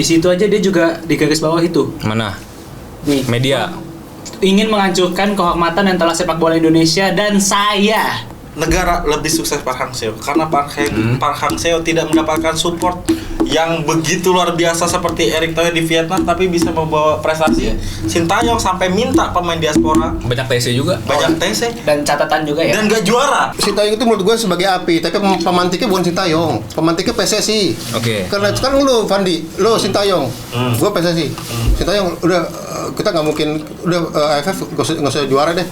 di situ aja dia juga di garis bawah itu. Mana? Nih. Media. Ingin menghancurkan kehormatan yang telah sepak bola Indonesia dan saya. Negara lebih sukses Park Hang-seo karena Park Hang-seo tidak mendapatkan support yang begitu luar biasa seperti Erick Thohir di Vietnam, tapi bisa membawa prestasi. Sintayong sampai minta pemain diaspora. Banyak TC juga. Banyak TC Dan catatan juga ya. dan gak juara. Sintayong itu menurut gue sebagai api, tapi pemantiknya bukan Sintayong, pemantiknya PSSI. Oke. Karena sekarang lu Fandi, lu Sintayong, gue PSSI. Sintayong udah kita nggak mungkin AFF nggak usah juara deh.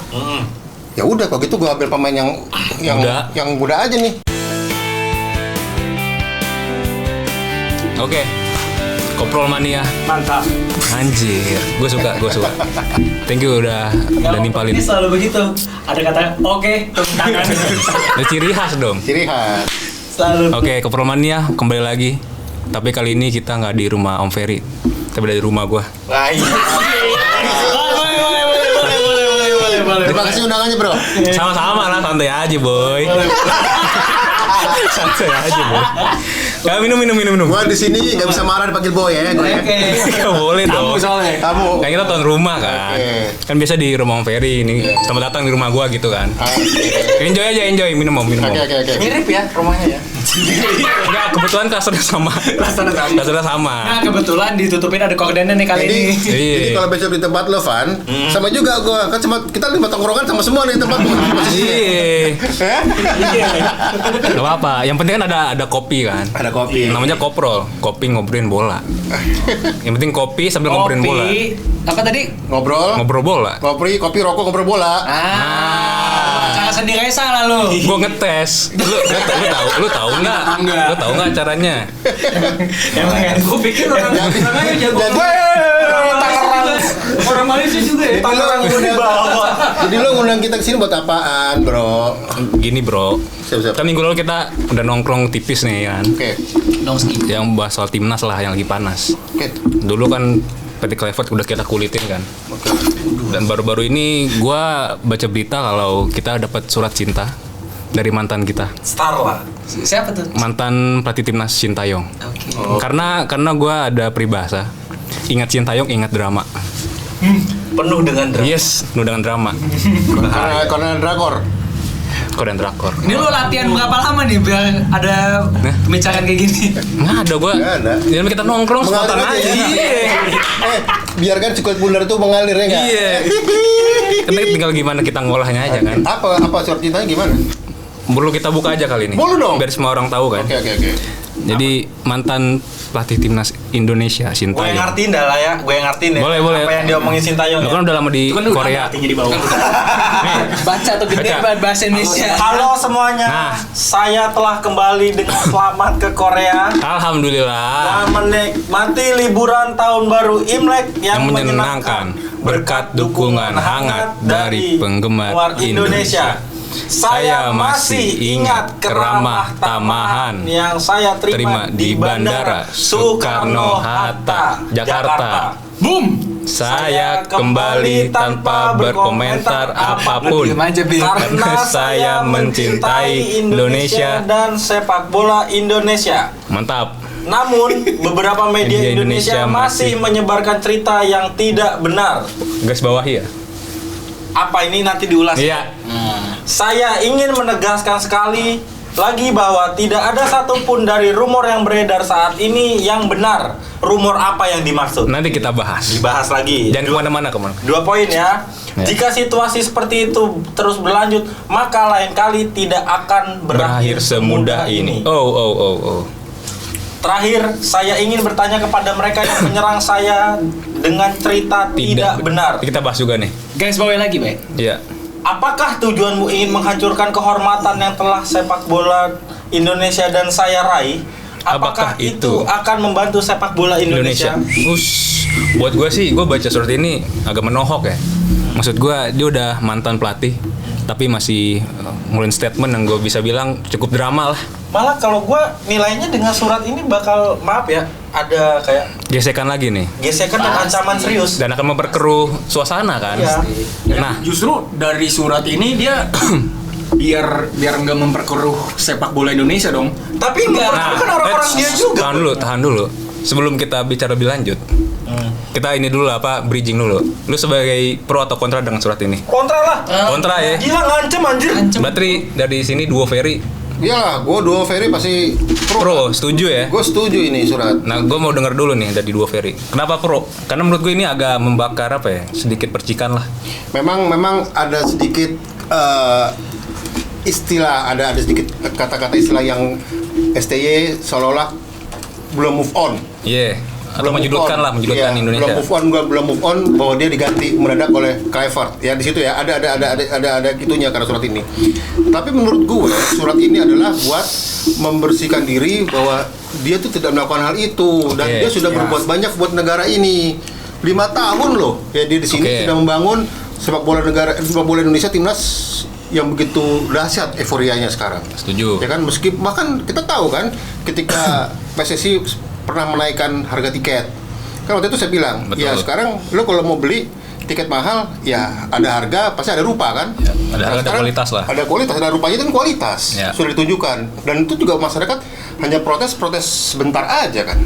Ya udah kalau gitu gue ambil pemain yang muda aja nih. Oke. Koprol Mania. Mantap. Anjir, gue suka. Thank you udah nimpalin. Ini selalu begitu. Ada kata oke, tepuk tangan. Udah ciri khas dong. Ciri khas. Selalu. Oke, Koprol Mania kembali lagi. Tapi kali ini kita nggak di rumah Om Ferry, tapi dari rumah gue. Boleh. Terima kasih undangannya bro. Sama-sama lah, santai aja boy. Santai aja boy. Gak minum. Gua di sini nggak bisa marah dipanggil boy ya. Gak boleh dong. Kamu. Kan kita tuan rumah kan. Oke. Kan biasa di rumah Om Ferry ini. Selamat datang di rumah gua gitu kan. Enjoy aja, minum om. Oke. Mirip ya rumahnya ya. Enggak, kebetulan klasternya sama. Klasternya sama. Nah, kebetulan ditutupin ada kordennya nih kali ini. Jadi kalau besok di tempat lo Van, sama juga gua kan cuma kita 5 tongkrongan sama semua nih tempat. Iya. Gak apa-apa. Yang penting kan ada kopi kan. Ada kopi. Namanya koprol. Kopi ngobrolin bola. Yang penting kopi sambil ngobrolin bola. Apa tadi? Ngobrol bola. kopi rokok ngobrol bola. Cara sendiri aja salah lu. Gua ngetes. Lu tahu nggak? Lu tahu nggak caranya? Emang kan gua pikir orang aja jago. Orang Malaysia juga ya. Jadi lo ngundang kita kesini buat apaan bro? Gini bro. Siap. Kan minggu lalu kita udah nongkrong tipis nih kan. Oke. Yang bahas soal timnas lah yang lagi panas. Oke. Dulu kan Petit Clifford udah kita kulitin kan. Dan baru-baru ini gua baca berita kalau kita dapat surat cinta dari mantan kita. Star lah. Siapa tuh? Mantan pelatih timnas Sintayong. Oke. Karena gua ada peribahasa. Ingat Sintayong, ingat drama. Penuh dengan drama. Yes, penuh dengan drama. Karena drakor. Korean drakor. Ini lu latihan berapa lama nih biar ada pembicaraan kayak gini? Nggak ada gua. Nggak ada. Jadi kita nongkrong Mengalir spontan aja. aja. Iya. Biarkan cukup bundar itu mengalir ya nggak? Iya. Karena tinggal gimana kita ngolahnya aja kan. Apa surat cintanya gimana? Perlu kita buka aja kali ini. Boleh dong. Biar semua orang tahu kan. Oke. Jadi mantan pelatih timnas Indonesia Gue Sintayong. yang ngertiin dah lah ya. Boleh. Apa yang diomongin Sintayong Lu ya. kan udah lama di Korea. Artinya di bawah. Baca tuh gede Baca. banget bahasa Indonesia. Halo semuanya, Nah. saya telah kembali dengan selamat ke Korea Alhamdulillah. dan menikmati liburan tahun baru Imlek yang menyenangkan berkat dukungan hangat dari penggemar Indonesia. Saya masih ingat keramah tamahan yang saya terima di Bandara Soekarno-Hatta, Jakarta. Boom. Saya kembali tanpa berkomentar apapun. Diam aja, Bi. Karena saya mencintai Indonesia dan sepak bola Indonesia. Mantap. Namun, beberapa media Indonesia masih menyebarkan cerita yang tidak benar. Garis bawahi ya? Apa ini nanti diulas? Iya. Saya ingin menegaskan sekali lagi bahwa tidak ada satupun dari rumor yang beredar saat ini yang benar. Rumor apa yang dimaksud? Nanti kita bahas. Dibahas lagi. Jangan kemana-mana. 2 poin ya. Ya. Jika situasi seperti itu terus berlanjut, maka lain kali tidak akan berakhir semudah ini. Oh. Terakhir, saya ingin bertanya kepada mereka yang menyerang saya dengan cerita tidak benar. Kita bahas juga nih. Guys, bawain lagi, Bay. Iya. Apakah tujuanmu ingin menghancurkan kehormatan yang telah sepak bola Indonesia dan saya raih? Apakah itu akan membantu sepak bola Indonesia? Buat gue sih, gue baca surat ini agak menohok ya. Maksud gue, dia udah mantan pelatih, tapi masih ngeluarin statement yang gue bisa bilang cukup drama lah. Malah kalau gue nilainya dengan surat ini bakal, maaf ya, ada kayak Gesekan lagi nih. gesekan dan ancaman serius. Dan akan memperkeruh suasana kan. Iya. Nah, Justru dari surat ini dia biar nggak memperkeruh sepak bola Indonesia dong. Tapi enggak, itu kan orang-orang dia juga. Tahan dulu. sebelum kita bicara lebih lanjut, kita ini dulu apa bridging dulu. Lu sebagai pro atau kontra dengan surat ini? Kontra lah. Kontra ya. Gila ngancem anjir. Berarti dari sini duo Ferry Iyalah, gue duo Ferry pasti pro, setuju ya? Gue setuju ini surat. Nah, gue mau denger dulu nih dari duo Ferry. Kenapa pro? Karena menurut gue ini agak membakar apa ya? Sedikit percikan lah. Memang ada sedikit istilah, ada sedikit kata-kata istilah yang STY seolah-olah belum move on. Iya. Atau menyudutkan Indonesia. Belum move on bahwa dia diganti mendadak oleh Kluivert. Ya di situ ya ada gitunya karena surat ini. Tapi menurut gue surat ini adalah buat membersihkan diri bahwa dia tuh tidak melakukan hal itu dan dia sudah berbuat banyak buat negara ini. 5 tahun loh ya dia di sini sudah membangun sepak bola Indonesia timnas yang begitu dahsyat euforianya sekarang. Setuju. Ya kan bahkan kita tahu kan ketika PSSI pernah menaikkan harga tiket. Kan waktu itu saya bilang, betul. Ya sekarang lo kalau mau beli tiket mahal, ya ada harga, pasti ada rupa kan? Ya, ada kualitas lah. Ada kualitas, ada rupanya itu kan kualitas. Ya. Sudah ditunjukkan. Dan itu juga masyarakat hanya protes sebentar aja kan.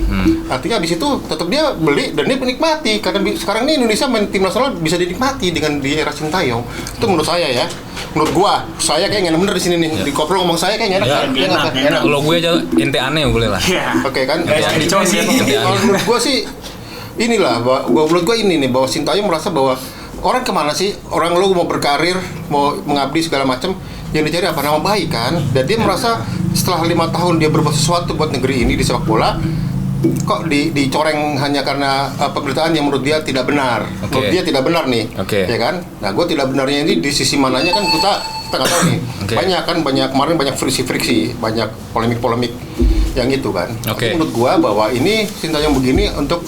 Artinya habis itu tetap dia beli dan dia menikmati. Karena sekarang ini Indonesia main tim nasional bisa dinikmati dengan di era Sintayong. Itu menurut saya ya. Menurut gua, saya kayaknya bener di sini nih. Di Koplo ngomong saya kayaknya enak. Kalau gue aja ente aneh boleh lah. Oke kan? Ente Kalau aneh. menurut gua sih inilah, menurut gua ini nih bahwa Sintayong merasa bahwa orang kemana sih? Orang lu mau berkarir, mau mengabdi segala macam, yang dicari apa? Nama baik kan? Dan dia merasa setelah 5 tahun dia berbuat sesuatu buat negeri ini di sepak bola, kok dicoreng hanya karena pemberitaan yang menurut dia tidak benar. Menurut dia tidak benar nih, ya kan? Nah, gue tidak benarnya ini di sisi mananya kan kita nggak tahu nih. Banyak kemarin banyak friksi, banyak polemik yang itu kan. Tapi menurut gue bahwa ini Sintayong begini untuk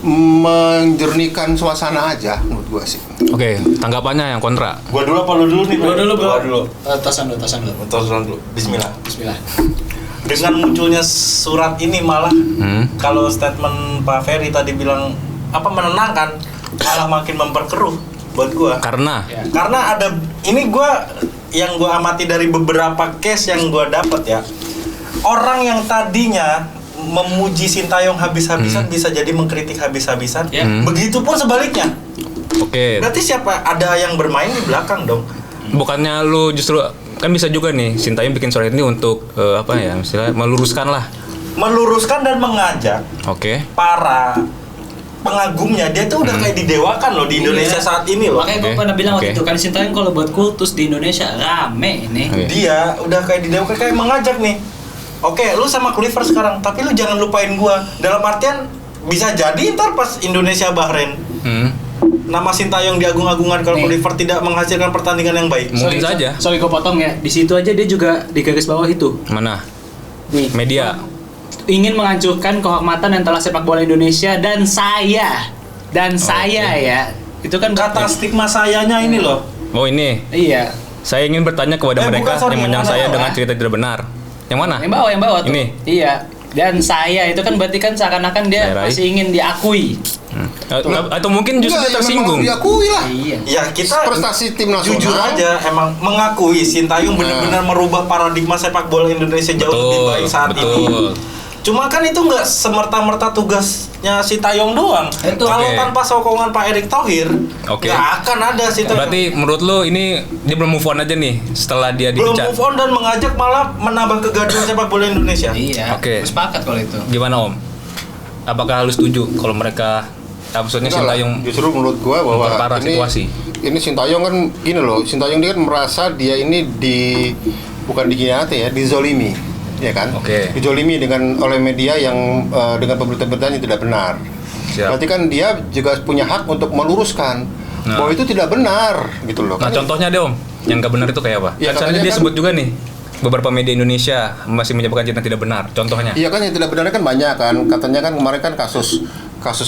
menjernihkan suasana aja menurut gua sih. Oke, tanggapannya yang kontra. Gua dulu apa lu dulu nih? Gua dulu, bro. Dulu. Tasan dulu. Bismillah. Bismillah. Dengan munculnya surat ini malah kalau statement Pak Ferry tadi bilang apa menenangkan, malah makin memperkeruh buat gua. Karena ada ini yang gua amati dari beberapa case yang gua dapat ya. Orang yang tadinya memuji Sintayong habis-habisan bisa jadi mengkritik habis-habisan. Begitupun sebaliknya. Berarti siapa ada yang bermain di belakang dong? Bukannya lu justru kan bisa juga nih Sintayong bikin surat ini untuk apa ya, misalnya meluruskan dan mengajak para pengagumnya. Dia tuh udah kayak didewakan loh di Indonesia saat ini loh. Makanya gue pernah bilang waktu itu kan Sintayong kalau buat kultus di Indonesia rame ini. Dia udah kayak didewakan, kayak mengajak nih. Oke, lu sama Kluivert sekarang, tapi lu jangan lupain gua. Dalam artian bisa jadi ntar pas Indonesia Bahrain, nama Sintayong diagung-agungkan kalau Kluivert tidak menghasilkan pertandingan yang baik. Mungkin saja. Sorry gue potong ya. Di situ aja dia juga di garis bawah itu. Mana? Nih. Media. Ingin menghancurkan kehormatan antara sepak bola Indonesia dan saya. Ya. Itu kan kata stigma sayanya ini loh. Oh ini. Iya. Saya ingin bertanya kepada mereka yang menyerang saya dengan cerita tidak benar. Yang mana? Yang bawah tuh. Ini. Iya. Dan saya itu kan berarti kan seakan-akan dia masih ingin diakui. Atau mungkin justru dia tersinggung. Diakui lah. Iya. Ya kita prestasi tim nasional. Jujur aja emang mengakui Sintayong benar-benar merubah paradigma sepak bola Indonesia jauh lebih baik saat ini. Cuma kan itu nggak semerta-merta tugasnya Sintayong doang. Kalau tanpa sokongan Pak Erick Thohir, nggak akan ada Sintayong. Berarti menurut lo ini dia belum move on aja nih setelah dia dipecat? Belum move on dan mengajak malah menambah kegaduhan sepak bola Indonesia. Iya. Sepakat kalau itu. Gimana Om? Apakah lu setuju kalau mereka maksudnya Sintayong justru menurut gua bahwa ini Sintayong kan gini loh, Sintayong dia kan merasa dia ini bukan dikhianati ya, dizolimi. Ya kan, dijolimi oleh media yang dengan pemberitaan yang tidak benar. Berarti kan dia juga punya hak untuk meluruskan bahwa itu tidak benar, gitu loh. Nah, contohnya deh Om, yang nggak benar itu kayak apa? Ya, kan dia sebut juga nih, beberapa media Indonesia masih menyebutkan cerita tidak benar. Contohnya? Iya kan yang tidak benar kan banyak kan. Katanya kan kemarin kan kasus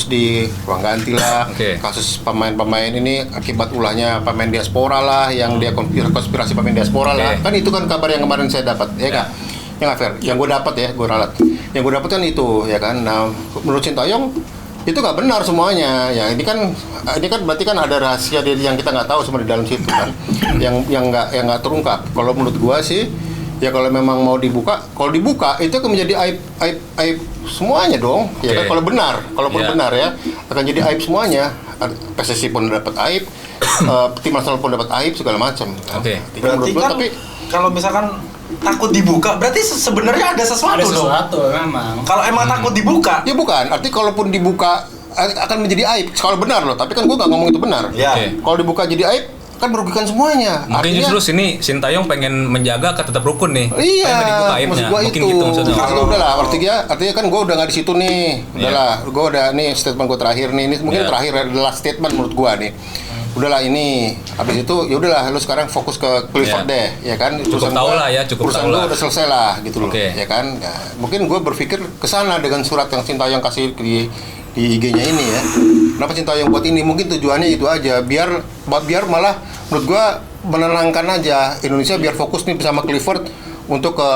di ruang ganti lah, kasus pemain-pemain ini akibat ulahnya pemain diaspora lah, yang dia konspirasi pemain diaspora lah. Kan itu kan kabar yang kemarin saya dapat, ya kan? Yang nggak fair, yang gue dapat ya, gue ralat. Yang gue dapat kan itu, ya kan. Nah, menurut Sintayong itu nggak benar semuanya. Ya ini kan berarti kan ada rahasia yang kita nggak tahu semua di dalam situ kan, yang nggak terungkap. Kalau menurut gue sih, ya kalau memang mau dibuka, kalau dibuka itu akan menjadi aib semuanya dong. Ya kan kalau benar ya akan jadi aib semuanya. PSSI pun dapat aib, tim nasional pun dapat aib segala macam. Berarti kan tapi kalau misalkan takut dibuka, berarti sebenarnya ada sesuatu dong. Ada sesuatu memang. Kalau emang takut dibuka, ya bukan. Arti kalaupun dibuka akan menjadi aib. Kalau benar loh. Tapi kan gue nggak ngomong itu benar. Kalau dibuka jadi aib, kan merugikan semuanya. Mungkin artinya, justru sini Sintayong pengen menjaga akan tetap rukun nih. Iya, maksud gua mungkin itu. Gitu maksudnya. Kalau udahlah, artinya kan gua udah nggak di situ nih. Udahlah, gua udah nih statement gua terakhir nih. Ini mungkin terakhir adalah statement menurut gua nih. Udahlah ini, habis itu ya udahlah lu sekarang fokus ke Clifford deh, ya kan? Cukup tahu lah ya, cukup tahu lah. Udah selesai lah gitu loh, ya kan? Ya, mungkin gua berpikir ke sana dengan surat yang Sintayong kasih di IG-nya ini ya. Kenapa Sintayong buat ini? Mungkin tujuannya itu aja, biar malah menurut gua menenangkan aja Indonesia biar fokus nih bersama Clifford untuk ke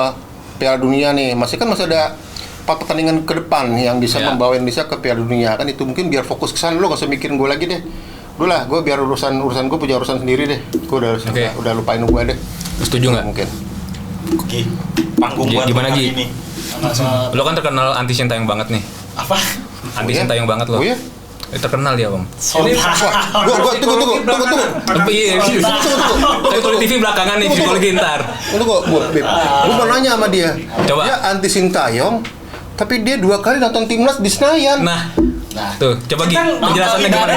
Piala Dunia nih. Masih ada 4 pertandingan ke depan yang bisa membawa Indonesia ke Piala Dunia kan, itu mungkin biar fokus ke sana. Lo gak usah mikirin gue lagi deh. Udah lah, gue biar urusan gue punya urusan sendiri deh. Gue udah lupain gue deh. Setuju nggak? Mungkin. Oke. Panggung buat gimana hari ini. Lo kan terkenal anti Sintayong banget nih. Apa? Anti Sintayong banget lo. Oh iya? Terkenal dia, Om. Gua tunggu. Tapi tunggu TV belakangan nih, psikologi ntar. Tunggu, gua mau nanya sama dia. Coba. Dia anti Sintayong, tapi dia 2 kali nonton timnas di Senayan. Nah, tuh, coba penjelasannya gimana?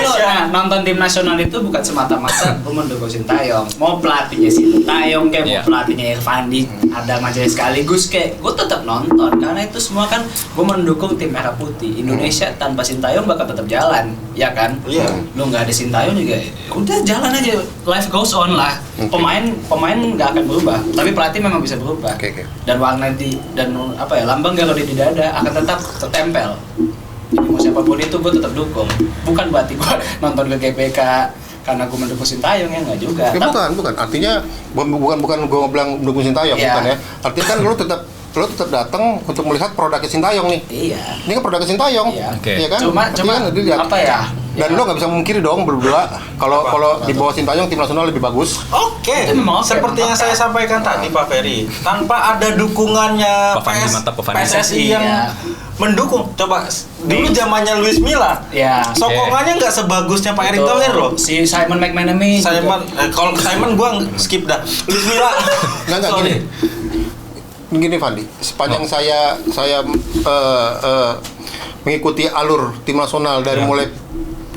Nonton tim nasional itu bukan semata-mata gue mendukung Sintayong. Mau pelatihnya Sintayong kayak mau pelatihnya Irfandi ada aja sekaligus kayak gue tetap nonton karena itu semua kan gue mendukung tim merah putih. Indonesia tanpa Sintayong bakal tetap jalan, ya kan? Iya. Lu nggak ada Sintayong juga, udah jalan aja, life goes on lah. Pemain nggak akan berubah, tapi pelatih memang bisa berubah. Dan warna dan lambang Garuda di dada akan tetap tertempel. Jadi mau siapapun itu gue tetap dukung. Bukan berarti gue nonton ke GBK karena gue mendukung Sintayong, ya enggak juga. Bukan. Artinya bukan gue bilang mendukung Sintayong, bukan ya. Artinya kan lo tetap datang untuk melihat produknya Sintayong nih. Iya. Ini kan produknya Sintayong. Iya kan? Cuma apa ya? Dan lo nggak bisa mungkiri dong berdua kalau di bawah Sintayong tim nasional lebih bagus. Oke. Seperti yang saya sampaikan tadi Pak Ferry, tanpa ada dukungannya PSSI yang mendukung. Coba dulu zamannya Luis Milla, sokongannya nggak sebagusnya Pak Erick Thohir loh. Si Simon McManamy. Kalau Simon gua skip dah. Luis Milla. Nggak gini Fandi. Sepanjang saya mengikuti alur tim nasional dari mulai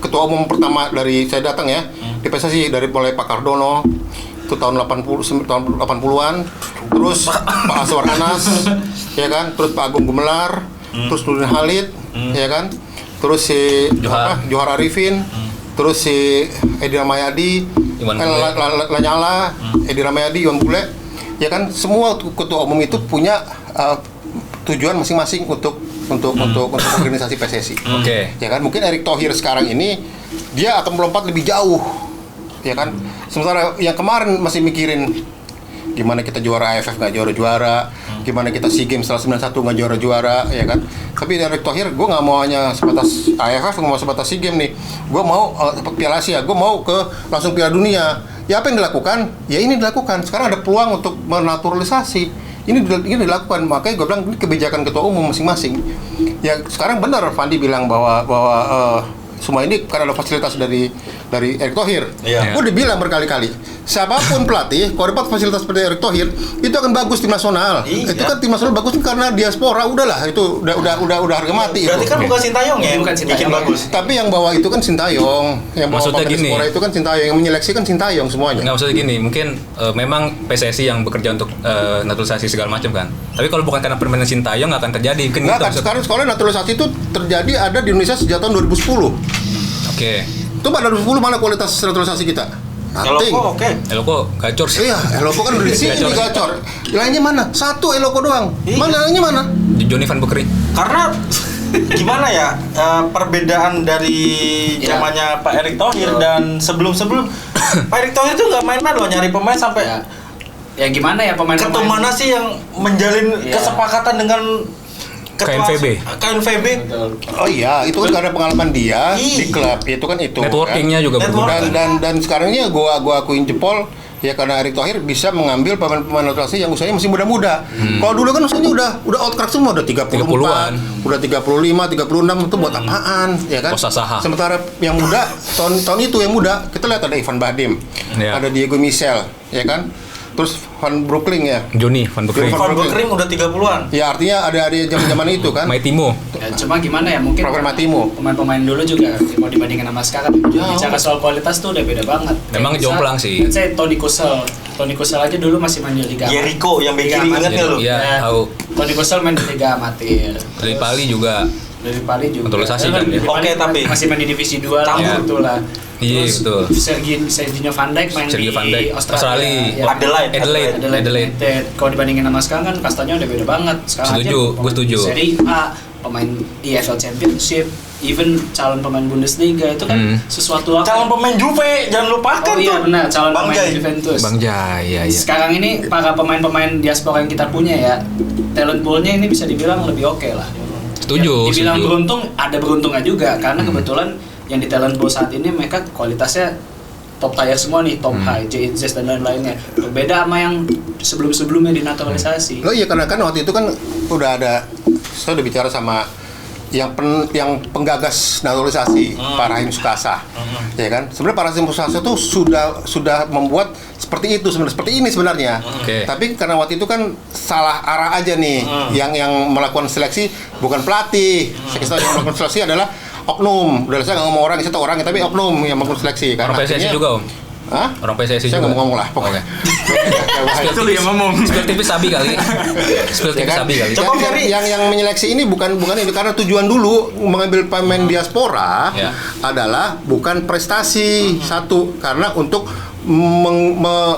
ketua umum pertama dari saya datang ya di PSSI, dari mulai Pak Cardono itu tahun 80-an, terus Pak Aswar Anas, ya kan, terus Pak Agung Gumelar, terus Nurdin Halid, ya kan, terus si Johar Arifin, terus si Edi Ramayadi, Lanyala, Edi Ramayadi, Iwan Bule, ya kan, semua ketua umum itu punya tujuan masing-masing untuk organisasi PSSI. Ya kan, mungkin Erick Thohir sekarang ini dia akan melompat lebih jauh, ya kan. Sementara yang kemarin masih mikirin gimana kita juara AFF nggak juara-juara, gimana kita SEA Games setelah 91 nggak juara-juara, ya kan. Tapi Erick Thohir, gue nggak mau hanya sebatas AFF, nggak mau sebatas SEA Games nih. Gue mau Piala Asia, gue mau langsung Piala Dunia. Ya apa yang dilakukan? Ya ini dilakukan. Sekarang ada peluang untuk menaturalisasi. Ini dilakukan, makanya gue bilang ini kebijakan ketua umum masing-masing. Ya sekarang benar Fandi bilang bahwa semua ini karena ada fasilitas dari Erick Thohir. Gue udah bilang berkali-kali, siapapun pelatih, kalau dapat fasilitas seperti Erick Thohir, itu akan bagus tim nasional. Itu kan tim nasional bagus karena diaspora, udahlah itu udah harga mati. Berarti kan bukan Sintayong ya, bukan Sintayong bagus. Tapi yang bawa itu kan Sintayong, yang bawa maksudnya gini, diaspora itu kan Sintayong, yang menyeleksi kan Sintayong semuanya. Nggak, maksudnya gini, mungkin memang PSSI yang bekerja untuk naturalisasi segala macam kan. Tapi kalau bukan karena permainan Sintayong nggak akan terjadi. Nggak kan, sekarang naturalisasi itu terjadi ada di Indonesia sejak tahun 2010. Itu pada 2010 mana kualitas naturalisasi kita? Eloko Eloko gacor sih. Iya, Eloko kan dari sini gacor. Lainnya mana? Satu Eloko doang. Mana lainnya mana? Johnny Van Bekri. Karena gimana ya, perbedaan dari zamannya Pak Erick Thohir dan sebelum Pak Erick Thohir itu nggak main-main loh nyari pemain sampai ya gimana ya pemain-pemain. Ketua mana sih yang menjalin kesepakatan dengan KNVB. Oh iya, itu kan karena pengalaman dia di klub, itu kan itu. Networkingnya juga berguna. Dan sekarang ini gua akuin jempol Ya karena Erick Thohir bisa mengambil pemain-pemain naturalisasi yang usianya masih muda-muda. Kalau dulu kan usianya udah outcrack semua, udah 34, udah 35, 36 itu buat apaan, ya kan? Sementara yang muda tahun itu yang muda, kita lihat ada Ivan Badim, ada Diego Michel, ya kan? Terus Van Broekling ya. Johnny Van Broekling. Van Broekling udah 30-an. Ya artinya ada zaman-zaman itu kan. Maitimo. Ya, cuma gimana ya mungkin pemain-pemain dulu juga mau dibandingkan sama sekarang. Bicara soal kualitas tuh udah beda banget. Memang jomplang sih. Saya Toni Kusel aja dulu masih main di liga. Ya Rico yang bek kiri ingat enggak lu? Iya, tahu. Toni Kusel main di liga amatir. Dari Pali juga. Naturalisasi kan dia. Oke, tapi masih main di divisi 2 lah gitu lah. Iya betul. Sergio Van Dijk main di Australia. Adelaide. Kalau dibandingin sama sekarang kan kastanya udah beda banget. Sekarang gue setuju. Serie A, pemain EFL Championship, even calon pemain Bundesliga itu kan sesuatu calon pemain Juve, jangan lupakan tuh. Oh iya benar, calon pemain Juventus. Bang Jai, iya. Sekarang ini para pemain-pemain diaspora yang kita punya ya, talent pool-nya ini bisa dibilang lebih oke lah. Setuju. Dibilang beruntung, ada beruntungnya juga karena kebetulan yang di talent pool saat ini mereka kualitasnya top tier semua nih, top high, JZ dan lain-lainnya. Berbeda sama yang sebelum-sebelumnya dinaturalisasi. Oh iya karena kan waktu itu kan udah ada, saya udah bicara sama yang penggagas naturalisasi Pak Rahim Sukasa, ya kan? Sebenarnya Pak Rahim Sukasa tuh sudah membuat seperti itu seperti ini sebenarnya. Tapi karena waktu itu kan salah arah aja nih, yang melakukan seleksi bukan pelatih. Yang melakukan seleksi adalah oknum. Udah saya nggak ngomong orang, saya tahu orang, tapi oknum yang melakukan seleksi. Orang PSSI juga Om. Hah? Orang PSSI saya juga. Saya ngomong lah pokoknya. Itu dia ngomong. Spill tipis sabi kali. Yang menyeleksi ini bukan ini karena tujuan dulu mengambil pemain diaspora adalah bukan prestasi satu, karena untuk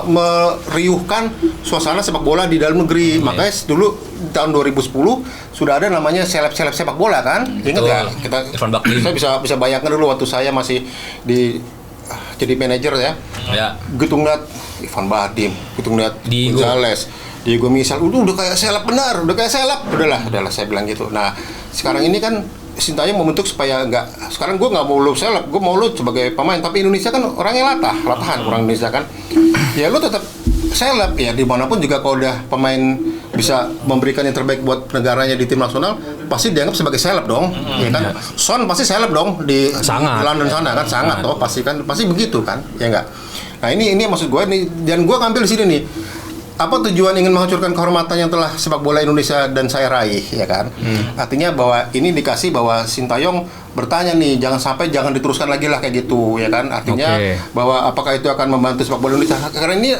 meriuhkan suasana sepak bola di dalam negeri. Makanya dulu tahun 2010 sudah ada namanya seleb-seleb sepak bola kan? Ingat nggak? Saya bisa bayangkan dulu waktu saya masih jadi manajer ya. Gitu ngeliat Ivan Badim, gitu ngeliat Gonzales, Diego Michel, udah kayak seleb benar, udahlah saya bilang gitu. Nah sekarang ini kan Sintayong membentuk supaya sekarang gue nggak mau lu seleb, gue mau lu sebagai pemain. Tapi Indonesia kan orangnya latahan orang Indonesia kan, ya lu tetap seleb ya dimanapun juga. Kalau udah pemain bisa memberikan yang terbaik buat negaranya di tim nasional, pasti dianggap sebagai seleb dong, ya kan? Son pasti seleb dong di London sana kan, sangat toh pasti begitu kan, ya enggak? Nah ini maksud gue nih, dan gue ngambil di sini nih. Apa tujuan ingin menghancurkan kehormatan yang telah sepak bola Indonesia dan saya raih, ya kan? Artinya bahwa ini dikasih bahwa Sintayong bertanya nih, jangan diteruskan lagi lah kayak gitu, ya kan? Artinya bahwa apakah itu akan membantu sepak bola Indonesia? Karena ini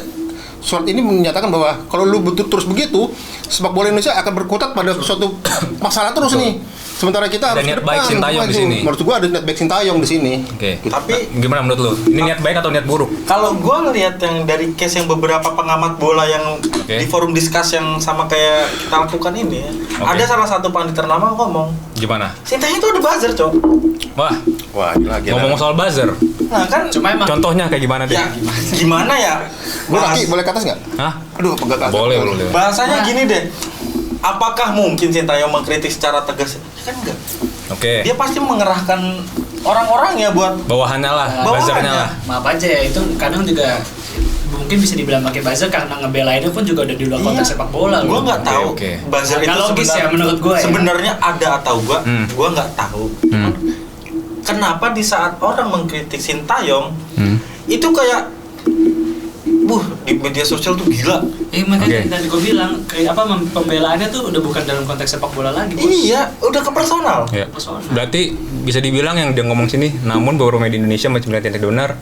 surat ini menyatakan bahwa kalau lu terus begitu, sepak bola Indonesia akan berkutat pada suatu masalah terus nih. Sementara kita harus niat baik Sintayong di sini. Menurut gua ada niat baik Sintayong di sini. Gitu. Tapi gimana menurut lu? Ini niat baik atau niat buruk? Kalau gua ngelihat yang dari case yang beberapa pengamat bola yang di forum diskus yang sama kayak kita lakukan ini ya. Ada salah satu pandit ternama ngomong. Gimana? Sintayong itu ada buzzer, Cok. Wah, gila. Ngomong soal buzzer. Nah, kan cuma emang contohnya kayak gimana deh? Ya, gimana ya? Boleh ke atas nggak? Hah? Aduh, pegang. Boleh. Bahasanya gini deh. Apakah mungkin Sintayong mengkritik secara tegas? Kan enggak. Dia pasti mengerahkan orang-orangnya buat bawahannya lah, buzzernya lah. Maaf aja ya, itu kadang juga mungkin bisa dibilang pakai buzzer karena ngebelainnya pun juga udah di luar konteks sepak bola. Gue nggak tahu buzzer itu logis ya menurut gue. Sebenarnya ada atau gue nggak tahu. Kenapa di saat orang mengkritik Sintayong itu kayak di media sosial tuh gila. Makanya tadi gue bilang pembelaannya tuh udah bukan dalam konteks sepak bola lagi. Iya, udah ke personal. Berarti bisa dibilang yang dia ngomong sini, namun beberapa media Indonesia macam Tianti Donar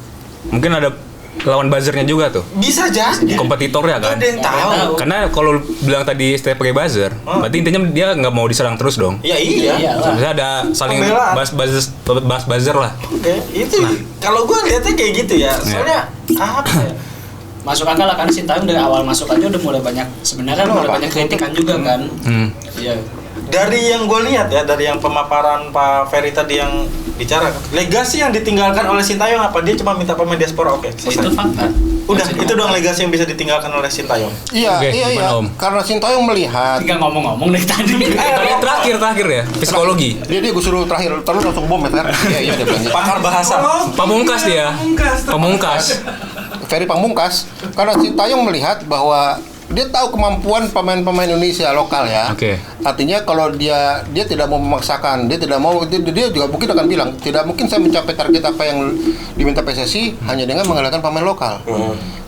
mungkin ada lawan buzzernya juga tuh. Bisa jadi. Kompetitornya kan. Ada yang tahu. Karena kalau bilang tadi setiap pakai buzzer, berarti intinya dia nggak mau diserang terus dong. Ya iya. Sebenarnya ada saling bahas buzzer lah. Itu kalau gue lihatnya kayak gitu ya. Soalnya apa ya? Masuk akal lah, karena Sintayong dari awal masuk aja udah mulai banyak banyak kritikan juga kan. Iya. Dari yang gue lihat ya, dari yang pemaparan Pak Ferry tadi yang bicara, legasi yang ditinggalkan oleh Sintayong apa? Dia cuma minta pemain diaspora, selesai. Itu fakta. Udah, itu doang legasi yang bisa ditinggalkan oleh Sintayong. Iya. Karena Sintayong melihat. Tinggal ngomong-ngomong dari tadi. Terakhir ya, psikologi. Dia gue suruh terakhir, terus langsung bom ya, Fer. Iya dia bilang. Pakar bahasa. Pamungkas dia. Pamungkas. Ferry Pamungkas karena Sintayong melihat bahwa dia tahu kemampuan pemain-pemain Indonesia lokal ya. Artinya kalau dia tidak mau memaksakan, dia juga mungkin akan bilang tidak mungkin saya mencapai target apa yang diminta PSSI hanya dengan mengandalkan pemain lokal.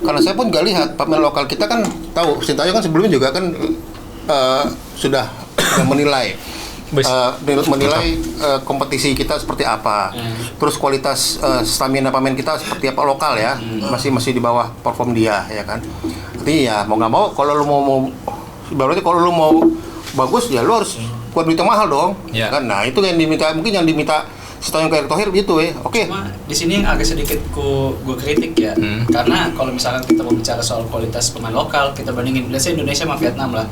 Karena saya pun nggak lihat pemain lokal kita kan tahu Sintayong kan sebelumnya juga kan sudah menilai kompetisi kita seperti apa, terus kualitas stamina pemain kita seperti apa lokal ya, masih di bawah perform dia ya kan. Artinya ya mau nggak mau kalau lu mau berarti kalau lu mau bagus ya lu harus buat duit yang mahal dong, kan. Nah itu yang diminta, mungkin yang diminta Sintayong ke Erick Thohir gitu ya. Cuma di sini yang agak sedikit gue kritik ya, karena kalau misalkan kita mau bicara soal kualitas pemain lokal, kita bandingin biasanya Indonesia sama Vietnam lah.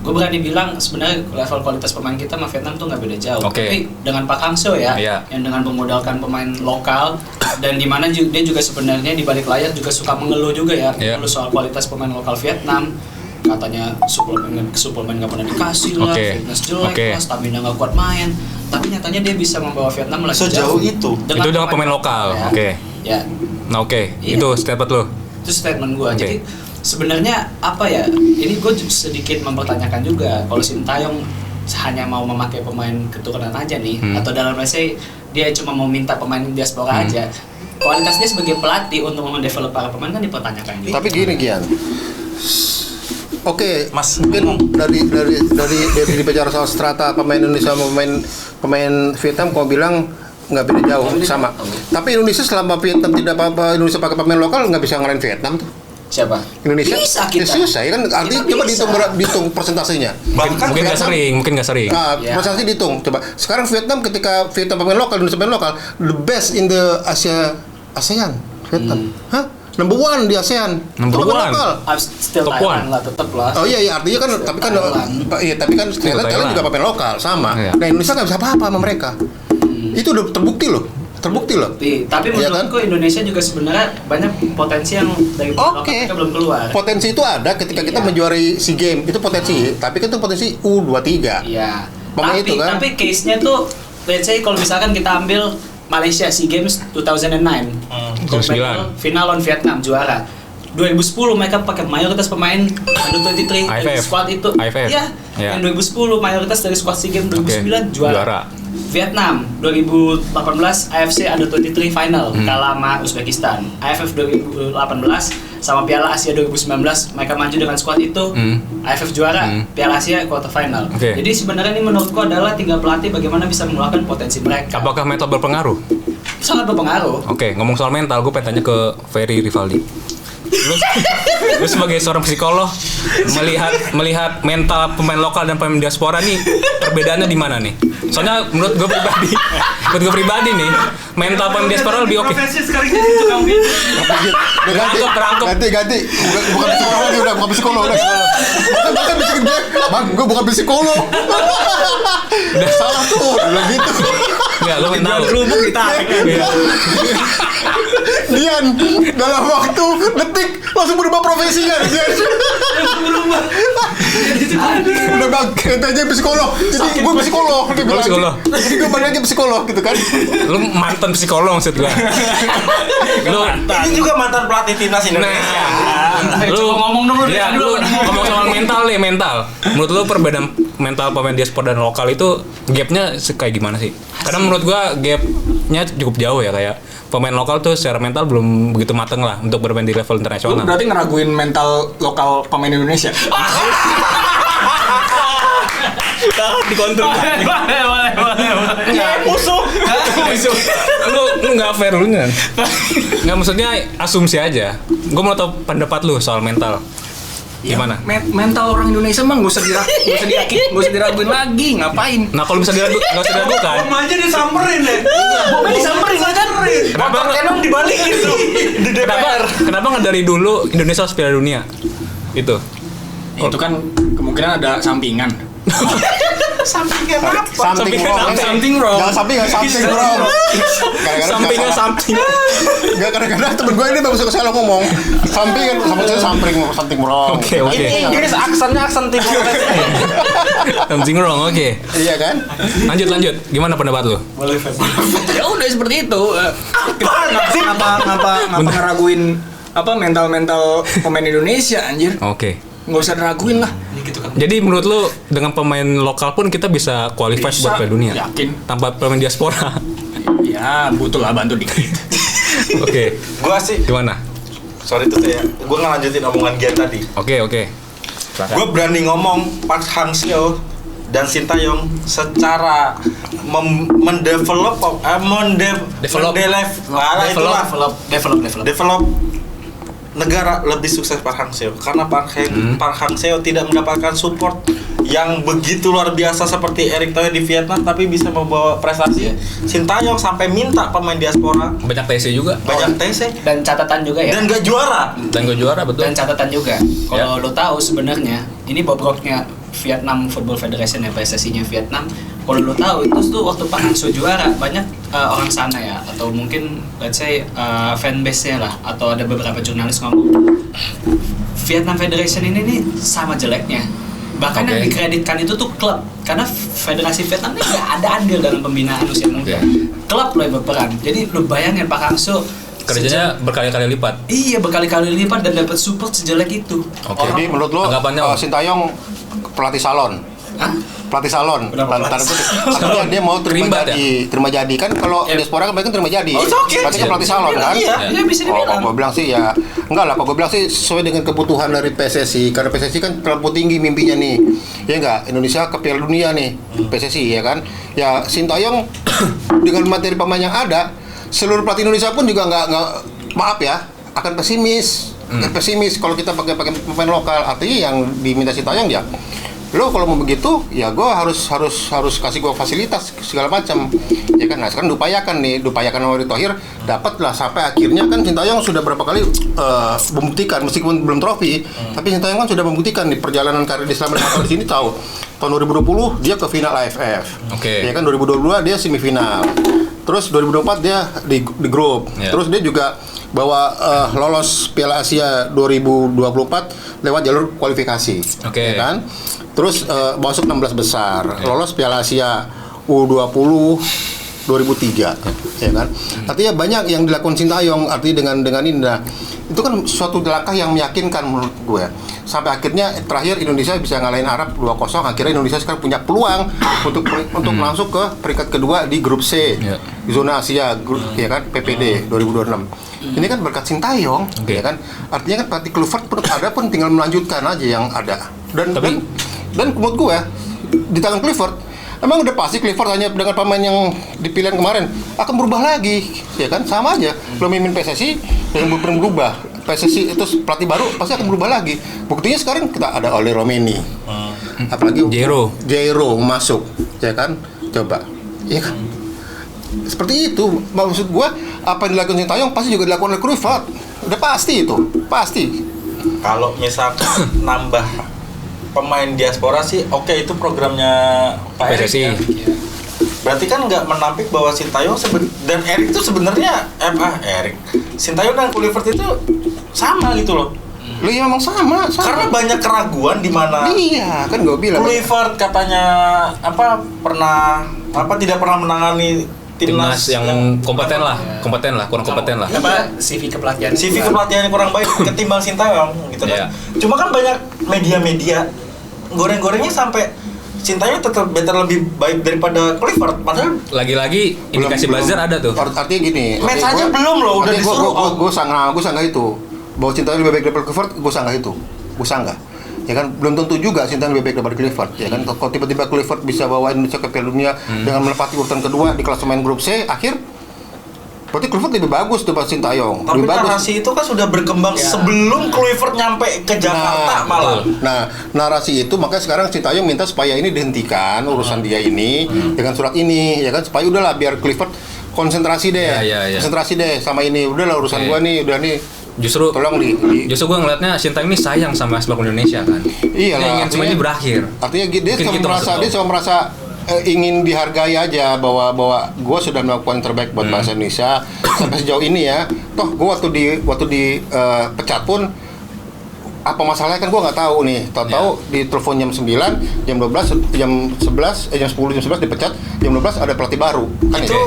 Gue berani bilang sebenarnya level kualitas pemain kita sama Vietnam tuh nggak beda jauh. Tapi dengan Pak Hang-seo ya, yang dengan memodalkan pemain lokal dan di mana dia juga sebenarnya di balik layar juga suka mengeluh juga ya, mengeluh soal kualitas pemain lokal Vietnam. Katanya suplemen nggak pernah dikasih lah, fitness jelek lah, stamina nggak kuat main. Tapi nyatanya dia bisa membawa Vietnam lagi sejauh itu. Itu dengan pemain lokal. Itu statement lo. Itu statement gue. Jadi sebenarnya apa ya? Ini gue sedikit mempertanyakan juga kalau Sintayong hanya mau memakai pemain keturunan aja nih, atau dalam bahasa dia cuma mau minta pemain diaspora aja. Kualitas dia sebagai pelatih untuk mendevelop para pemain kan dipertanyakan juga. Tapi gini Gian. Mas, mungkin dari bicara soal strata pemain Indonesia sama pemain Vietnam, kau bilang nggak beda jauh sama. Tapi Indonesia selama Vietnam tidak apa-apa, Indonesia pakai pemain lokal nggak bisa ngalahin Vietnam tuh. Siapa? Indonesia. Bisa kita. Susah ya kan. Artinya coba dihitung persentasenya. Mungkin nggak sering. Nah, persentase dihitung. Coba. Sekarang ketika Vietnam pemain lokal, Indonesia pemain lokal, the best in the ASEAN. Vietnam. Number 1 di ASEAN. Number 1. Still Thailand lah, tetap lah. Oh iya, artinya kan tapi kan Thailand juga pemain lokal sama. Nah, Indonesia nggak bisa apa-apa sama mereka. Itu udah terbukti loh. Tapi menurutku Indonesia juga sebenarnya banyak potensi yang dari lokal kita belum keluar. Potensi itu ada ketika kita menjuarai SEA Games, itu potensi. Tapi kan itu potensi U23. Iya. Tapi case-nya tuh let's say kalau misalkan kita ambil Malaysia SEA Games 2009, final lawan Vietnam juara. 2010 mereka pakai mayoritas pemain under 23 dari squad itu. Yang 2010 mayoritas dari squad SEA Games 2009 juara. Vietnam 2018 AFC under 23 final kalah sama Uzbekistan. AFF 2018 sama Piala Asia 2019 mereka maju dengan squad itu. AFF juara, Piala Asia quarter final. Jadi sebenarnya ini menurutku adalah tinggal pelatih bagaimana bisa mengeluarkan potensi mereka. Apakah mental berpengaruh? Sangat berpengaruh. Ngomong soal mental, gue pengen tanya ke Ferry Rivaldi. Lu sebagai seorang psikolog melihat mental pemain lokal dan pemain diaspora nih perbedaannya di mana nih? Soalnya menurut gue pribadi nih mental pemain diaspora lebih oke. Profesi sekarang jadi tukang video. Ganti. Bukan psikolog udah. Bang, gue bukan psikolog. Udah salah tuh, udah gitu. Enggak, lu mental. Kerubuk ditarik. Dian, dalam waktu detik langsung berubah profesinya. Udah bang, kita aja psikolog. Jadi gue psikolog. Jadi gue balik aja psikolog gitu kan. Lu mantan psikolog maksud gue. Ini juga mantan pelatih timnas Indonesia. Lu ngomong dulu. Lu ngomong soal mental. Menurut lu perbedaan mental pemain diaspora dan lokal itu gapnya kayak gimana sih? Karena menurut gua gapnya cukup jauh ya, kayak pemain lokal tuh secara mental belum begitu mateng lah untuk bermain di level internasional. Lu berarti ngeraguin mental lokal pemain Indonesia? Dikontrol. Boleh. Musuh. Lu nggak fair lu kan? Nggak, maksudnya asumsi aja. Gua mau tahu pendapat lu soal mental. Gimana? Mental orang Indonesia mah nggak usah diraguin lagi, ngapain? Nah kalau bisa nggak usah diragukan. Bom aja disamperin deh. Bomnya disamperin kan? Kenapa Kenom dibalikin tuh di DPR? Kenapa nggak dari dulu Indonesia harus Piala Dunia? Itu kan kemungkinan ada sampingan. Sampingan apa? Something wrong. Jangan sampingan wrong. Sampingnya samping. Gak kadang-kadang temen gue ini bagus salah ngomong. Sampingan sama saya something wrong. Oke. Ini Inggris aksennya aksen timur. Something wrong, oke. Iya kan? Lanjut. Gimana pendapat lu? Boleh. Ya udah seperti itu. Kenapa ngeraguin mental pemain Indonesia anjir. Oke. Nggak usah diraguin lah. Jadi menurut lu dengan pemain lokal pun kita bisa qualify buat Piala Dunia? Yakin. Tanpa pemain diaspora? Ya butuh lah bantu dikit. Oke. Gua sih gimana? Sorry tuh ya, gua ngelanjutin omongan Gian tadi. Oke. Gue berani ngomong Park Hang-seo dan Sintayong secara develop negara lebih sukses Park Hang-seo karena Park Hang-seo tidak mendapatkan support yang begitu luar biasa seperti Erick Thohir di Vietnam, tapi bisa membawa prestasi. Sintayong sampai minta pemain diaspora. Banyak TC juga. Dan catatan juga ya. Dan gak juara. Betul. Dan catatan juga. Kalau lo tahu sebenarnya ini bobroknya Vietnam Football Federation ya, PSSI-nya Vietnam. Kalau lo tahu itu tuh waktu Park Hang-seo juara banyak orang sana ya, atau mungkin let's say fanbase-nya lah, atau ada beberapa jurnalis ngomong Vietnam Federation ini nih sama jeleknya. Bahkan yang dikreditkan itu tuh klub, karena Federasi Vietnam ini nggak ada andil dalam pembinaan usia muda. Klub loh yang berperan. Jadi lo bayangin Park Hang-seo kerjanya berkali-kali lipat. Iya, berkali-kali lipat dan dapat support sejelek itu. Jadi menurut lo Sintayong pelatih salon? Pelatih salon. Artinya dia mau terima jadi kan, kalau diaspora kan terima jadi. Berarti kan pelatih salon kan? Iya, bisa dibilang. Gue bilang sih ya enggak lah. Kalau gue bilang sih sesuai dengan kebutuhan dari PSSI, karena PSSI kan terlalu tinggi mimpinya nih. Ya enggak, Indonesia ke Piala Dunia nih, PSSI ya kan. Ya Sintayong dengan materi pemain yang ada, seluruh pelatih Indonesia pun juga nggak maaf ya, akan pesimis. Pesimis kalau kita pakai pemain lokal. Artinya yang diminta Sintayong ya, lo kalau mau begitu ya gue harus kasih gue fasilitas segala macam ya kan. Nah sekarang diupayakan oleh Erick Thohir, dapatlah sampai akhirnya kan. Sintayong sudah berapa kali membuktikan, meskipun belum trofi, tapi Sintayong kan sudah membuktikan di perjalanan karir di selama 5 tahun di sini. Tahu tahun 2020 dia ke final AFF, ya kan. 2022 dia semifinal, terus 2024 dia di grup, terus dia juga bawa lolos Piala Asia 2024 lewat jalur kualifikasi, ya kan. Terus masuk 16 besar, lolos Piala Asia U20 2003, ya kan. Artinya banyak yang dilakukan Sintayong, artinya dengan ini. Nah, itu kan suatu langkah yang meyakinkan menurut gue. Sampai akhirnya terakhir Indonesia bisa ngalahin Arab 2-0. Akhirnya Indonesia sekarang punya peluang untuk masuk ke peringkat kedua di grup C, di zona Asia, ya kan, PPD 2026. Ini kan berkat Sintayong, ya kan. Artinya kan pelatih Kluivert pun tinggal melanjutkan aja yang ada. Dan menurut gue di tangan Kluivert, emang udah pasti Kluivert hanya dengan pemain yang dipilihan kemarin akan berubah lagi, ya kan. Sama aja lo mimpin PSSI yang berubah, PSSI itu pelatih baru pasti akan berubah lagi. Buktinya sekarang kita ada Oli Romeni, apalagi Jairo masuk, ya kan. Coba, ya kan. Seperti itu maksud gue. Apa yang dilakukan Sintayong pasti juga dilakukan oleh Kluivert, udah pasti itu, pasti. Kalau misalkan nambah pemain diaspora sih itu programnya Pak Erick ya. Berarti kan nggak menampik bahwa Sintayong dan Erick itu sebenarnya Sintayong dan Kluivert itu sama gitu loh. Lu ya memang sama. Karena banyak keraguan di mana. Iya, kan gue bilang. Kluivert katanya tidak pernah menangani timnas yang kompeten lah, kurang kompeten lah. CV kepelatihan yang kurang baik ketimbang Sintayong gitu kan. Cuma kan banyak media goreng-gorengnya sampai Sintayong tetap lebih baik daripada Kluivert, padahal lagi-lagi indikasi buzzer ada tuh. Artinya gini, match aja belum loh udah disuruh. Gue sanggah itu bahwa Sintayong lebih baik daripada Kluivert, gue sanggah. Ya kan, belum tentu juga Sintayong lebih baik daripada Kluivert, ya kan. Kalau tiba-tiba Kluivert bisa bawa Indonesia ke Piala Dunia dengan menempati urutan kedua di klasemen grup C akhir, berarti Kluivert lebih bagus daripada Sintayong. Tapi narasi itu kan sudah berkembang sebelum Kluivert nyampe ke Jakarta malah. Nah, narasi itu makanya sekarang Sintayong minta supaya ini dihentikan urusan dia ini dengan surat ini, ya kan, supaya udahlah biar Kluivert konsentrasi deh sama ini. Udahlah urusan gua nih, udah nih. Justru gue ngeliatnya Sintayong ini sayang sama sepak Indonesia kan. Iya lah. Ingin semua ini berakhir. Dia cuma merasa ingin dihargai aja bahwa gue sudah melakukan yang terbaik buat bangsa Indonesia sampai sejauh ini ya. Toh gue waktu di pecat pun apa masalahnya kan gue nggak tahu nih. Tahu-tahu di telepon jam 9, jam 12, jam 11, jam 10, jam 11 dipecat, jam 12 ada pelatih baru. Kan itu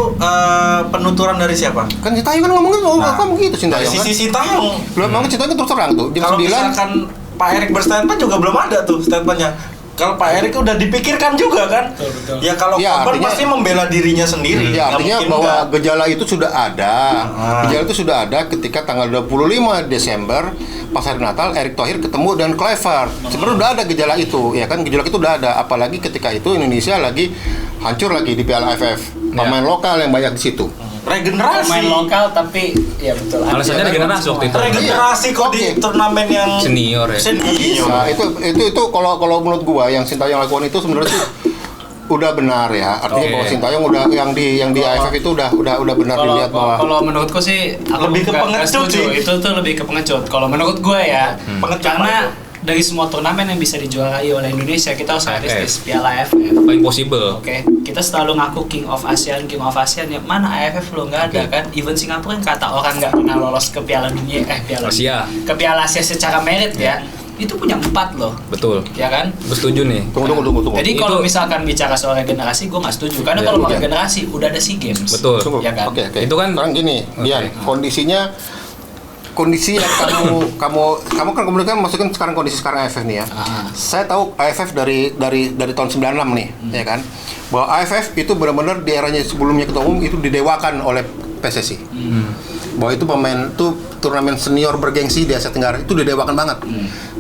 penuturan dari siapa? Kan Sintayong kan ngomong gitu, kamu gitu Sintayong kan. Sisi Sintayong. Belum ngomong Sintayong kan terus terang tuh jam 9. Kalau misalkan Pak Erik berstatement juga belum ada tuh statementnya. Kalau Pak Erik udah dipikirkan juga kan. Betul. Ya kalau korban pasti membela dirinya sendiri. Ya artinya bahwa gejala itu sudah ada. Gejala itu sudah ada ketika tanggal 25 Desember pas hari Natal Erick Thohir ketemu dengan Kluivert. Sebenarnya udah ada gejala itu, ya kan, gejala itu udah ada. Apalagi ketika itu Indonesia lagi hancur lagi di Piala AFF. Pemain lokal yang banyak di situ. Regenerasi. Pemain lokal tapi ya betul. Alasannya regenerasi waktu itu. Regenerasi kok di turnamen yang senior ya. Nah, itu kalau menurut gua yang Sintayong lakukan itu sebenarnya tuh udah benar ya. Artinya bahwa Sintayong udah yang di AFF itu udah benar dilihat bahwa kalau menurutku sih aku lebih ke pengecut sih. Itu tuh lebih ke pengecut. Kalau menurut gua ya, karena dari semua turnamen yang bisa dijuarai oleh Indonesia, kita harus realistis. Piala AFF paling possible. Oke, kita selalu ngaku King of ASEAN, ya mana AFF lo nggak ada kan? Even Singapura yang kata orang nggak pernah lolos ke Piala Dunia, Piala Asia, ke Piala Asia secara merit ya, itu punya 4 loh. Betul. Ya kan? Gue setuju nih. Tunggu. Jadi kalau misalkan bicara soal regenerasi, gue nggak setuju. Karena kalau mau regenerasi, udah ada SEA Games. Betul. Ya kan? Oke. Itu kan sekarang gini, Dian, kondisi yang kamu kan kemudian kan masukin sekarang kondisi sekarang AFF nih ya. Saya tahu AFF dari tahun 96 nih, ya kan. Bahwa AFF itu benar-benar di eranya sebelumnya ketua umum itu didewakan oleh PSSI. Bahwa itu pemain itu turnamen senior bergengsi di Asia Tenggara itu didewakan banget.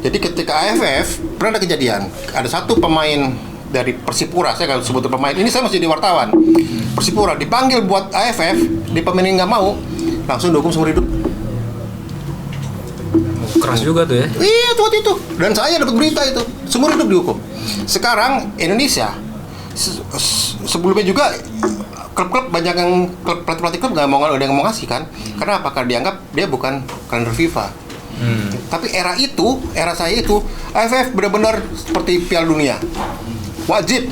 Jadi ketika AFF pernah ada kejadian, ada satu pemain dari Persipura, saya kalau sebut pemain ini saya masih di wartawan. Persipura dipanggil buat AFF, di pemain ini nggak mau, langsung dihukum seumur hidup. Keras juga tuh ya. Iya, waktu itu. Dan saya dapat berita itu, seumur hidup dihukum. Sekarang Indonesia sebelumnya juga klub-klub banyak yang pelatih klub nggak mau ada yang mau ngasih kan? Karena apa? Karena dianggap dia bukan kalender FIFA. Tapi era saya itu AFF benar-benar seperti Piala Dunia. Wajib.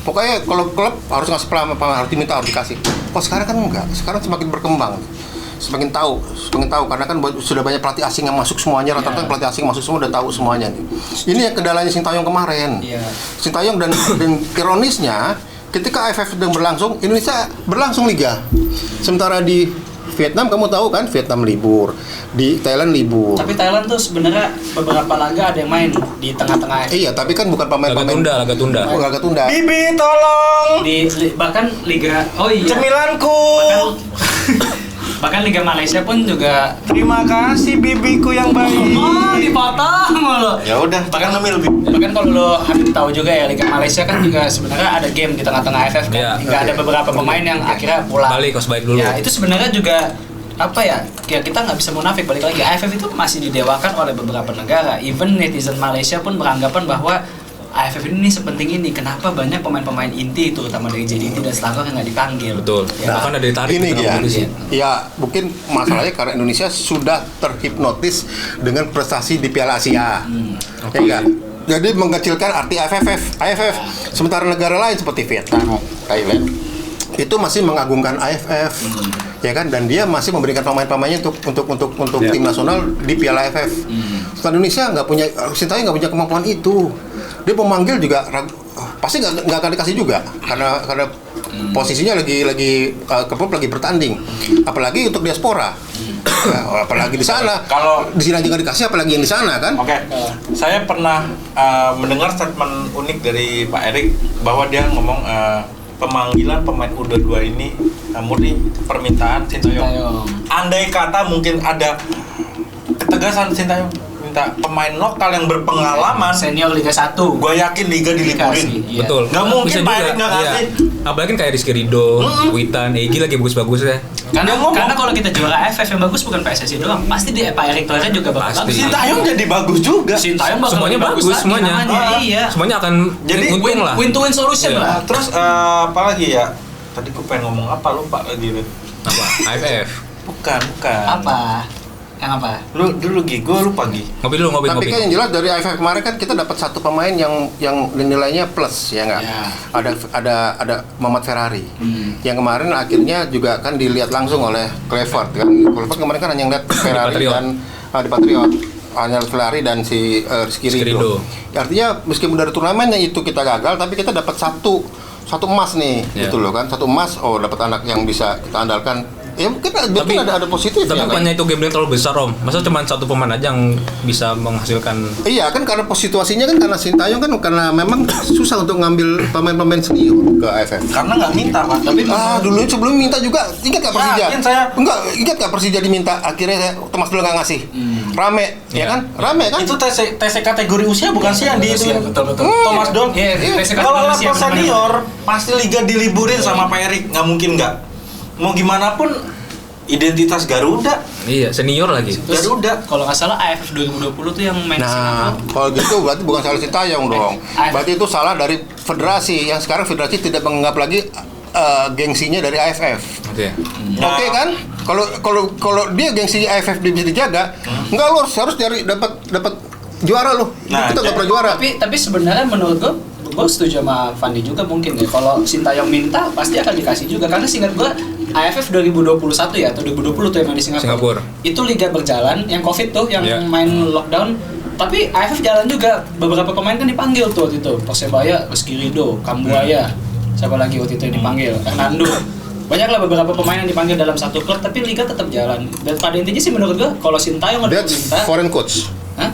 Pokoknya kalau klub harus ngasih harus diminta, harus dikasih. Oh sekarang kan enggak. Sekarang semakin berkembang. Semakin tahu karena kan sudah banyak pelatih asing yang masuk semuanya, rata-rata pelatih asing masuk semua udah tahu semuanya nih. Ini yang kendalanya Sintayong kemarin. Sintayong dan ironisnya ketika AFF sedang berlangsung, Indonesia berlangsung liga. Sementara di Vietnam kamu tahu kan, Vietnam libur, di Thailand libur. Tapi Thailand tuh sebenarnya beberapa laga ada yang main di tengah-tengah. Iya, tapi kan bukan pemain-pemain. Laga tunda. Bibi tolong. Bahkan liga. Oh iya. Cemilanku. Bahkan Liga Malaysia pun juga. Terima kasih bibiku yang baik. Dipotong mulu. Ya udah, bahkan kalau lo harus tahu juga ya, Liga Malaysia kan juga sebenarnya ada game di tengah-tengah AFF kan. Hingga ada beberapa pemain yang akhirnya pulang. Balik dulu. Ya, itu sebenarnya juga apa ya kita nggak bisa munafik, balik lagi AFF itu masih didewakan oleh beberapa negara. Even netizen Malaysia pun beranggapan bahwa AFF ini sepenting ini, kenapa banyak pemain-pemain inti itu terutama dari JDT dan Selangor yang nggak dipanggil. Betul. Bahkan ada ditarik. Ini ya mungkin masalahnya karena Indonesia sudah terhipnotis dengan prestasi di Piala Asia. Ya, jadi mengecilkan arti AFF. Sementara negara lain seperti Vietnam, Thailand itu masih mengagungkan AFF. Ya kan, dan dia masih memberikan pemain-pemainnya untuk tim nasional di Piala AFF. Setelah Indonesia Sintayong nggak punya kemampuan itu. Dia memanggil juga pasti nggak akan dikasih juga karena posisinya lagi klub lagi bertanding, apalagi untuk diaspora. Apalagi di sana. Kalau di sini aja nggak dikasih, apalagi yang di sana kan. Oke. Saya pernah mendengar statement unik dari Pak Erik bahwa dia ngomong pemanggilan pemain U22 ini murni permintaan Sintayong. Andai kata mungkin ada ketegasan Sintayong minta pemain lokal yang berpengalaman senior Liga 1. Gue yakin liga diliburin. Betul. Gak mungkin Pak Erik nggak ngasih. Apalagi kayak Rizky Ridho, Witan, Egy lagi bagus-bagus ya. Karena kalau kita juara AFF yang bagus bukan PSSI doang, pasti di Pak Erik Thohir juga bakal bagus. Sintayong jadi bagus juga. Sintayong bakal semuanya bagus semuanya. Iya. Semuanya akan jadi win to win solution lah. Terus apa lagi ya? Tadi gue pengen ngomong apa, lupa lagi. Apa? AFF. Bukan. Apa? Yang apa? Lu dulu Gi, gue lupa Gi. Ngopi. Tapi kan yang jelas dari AFF kemarin kan kita dapat satu pemain yang nilainya plus ya nggak? Ya. Ada Muhammad Ferrari. Yang kemarin akhirnya juga kan dilihat langsung oleh Kluivert kan. Kluivert kemarin kan hanya ngeliat Ferrari dan di Patriot. Anyar Velari dan si Rizky Ridho. Artinya meskipun dari turnamen yang itu kita gagal, tapi kita dapat satu emas nih, gitu loh kan. Satu emas, dapat anak yang bisa kita andalkan. Ya mungkin ada positif. Tapi bukannya itu gambling terlalu besar, Om? Masa cuma satu pemain aja yang bisa menghasilkan? Iya kan, karena situasinya kan, karena Sintayong kan karena memang susah untuk ngambil pemain-pemain senior ke AFF. Karena nggak minta, Pak. Tapi dulu sebelum minta juga, ingat nggak Persija? Ingat nggak Persija diminta, akhirnya Thomas Doll nggak ngasih. Rame, ya kan? Rame kan? Itu TC kategori usia bukan sih yang di itu? Betul. Thomas Doll. Kalau level senior pasti liga diliburin sama Pak Erik, nggak mungkin nggak. Mau gimana pun identitas Garuda. Iya, senior lagi. Garuda. Kalau nggak salah AFF 2020 tuh yang main Singapura. Kalau gitu berarti bukan salah Sintayong dong. Berarti itu salah dari federasi, yang sekarang federasi tidak menganggap lagi gengsinya dari AFF. Oke kan? Kalau dia gengsi AFF bisa dijaga, enggak, lo harus dapat juara lo. Kita nggak pernah juara. Tapi sebenarnya menurut gue setuju sama Fandi juga mungkin ya. Kalau Sintayong minta pasti akan dikasih juga, karena seingat gue AFF 2021 ya atau 2020 tuh yang di Singapura. Itu liga berjalan, yang Covid tuh yang main lockdown. Tapi AFF jalan juga, beberapa pemain kan dipanggil tuh waktu itu. Persebaya, Rizky Ridho, Kambuaya, siapa lagi waktu itu yang dipanggil? Hernando. Banyaklah beberapa pemain yang dipanggil dalam satu klub, tapi liga tetap jalan. Dan pada intinya sih menurut gue kalau Sintayong ada minta foreign coach. Hah?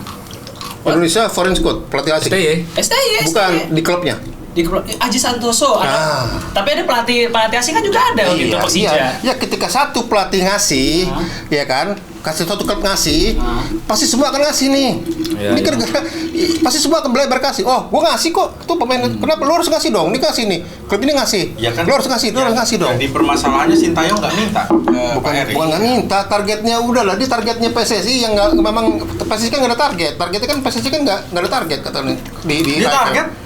Indonesia foreign coach, pelatih asing. STY. Bukan di klubnya. Di klub Aji Santoso ada. Tapi ada pelatih asing kan juga ada gitu Persija. Ya ketika satu pelatih ngasih, ya kan, kasih satu klub ngasih, pasti semua akan ngasih nih. Ini pasti semua akan belajar kasih. Oh, gua ngasih kok. Tuh pemain kenapa lu harus ngasih dong? Ini kasih nih. Klub ini ngasih. Ya kan, lu harus ngasih, lu harus ngasih dong. Jadi permasalahannya Sintayong nggak minta. Bukan nggak minta, targetnya udahlah, di targetnya PSSI yang nggak, memang PSSI kan nggak ada target. Targetnya kan PSSI kan nggak ada target katanya di target.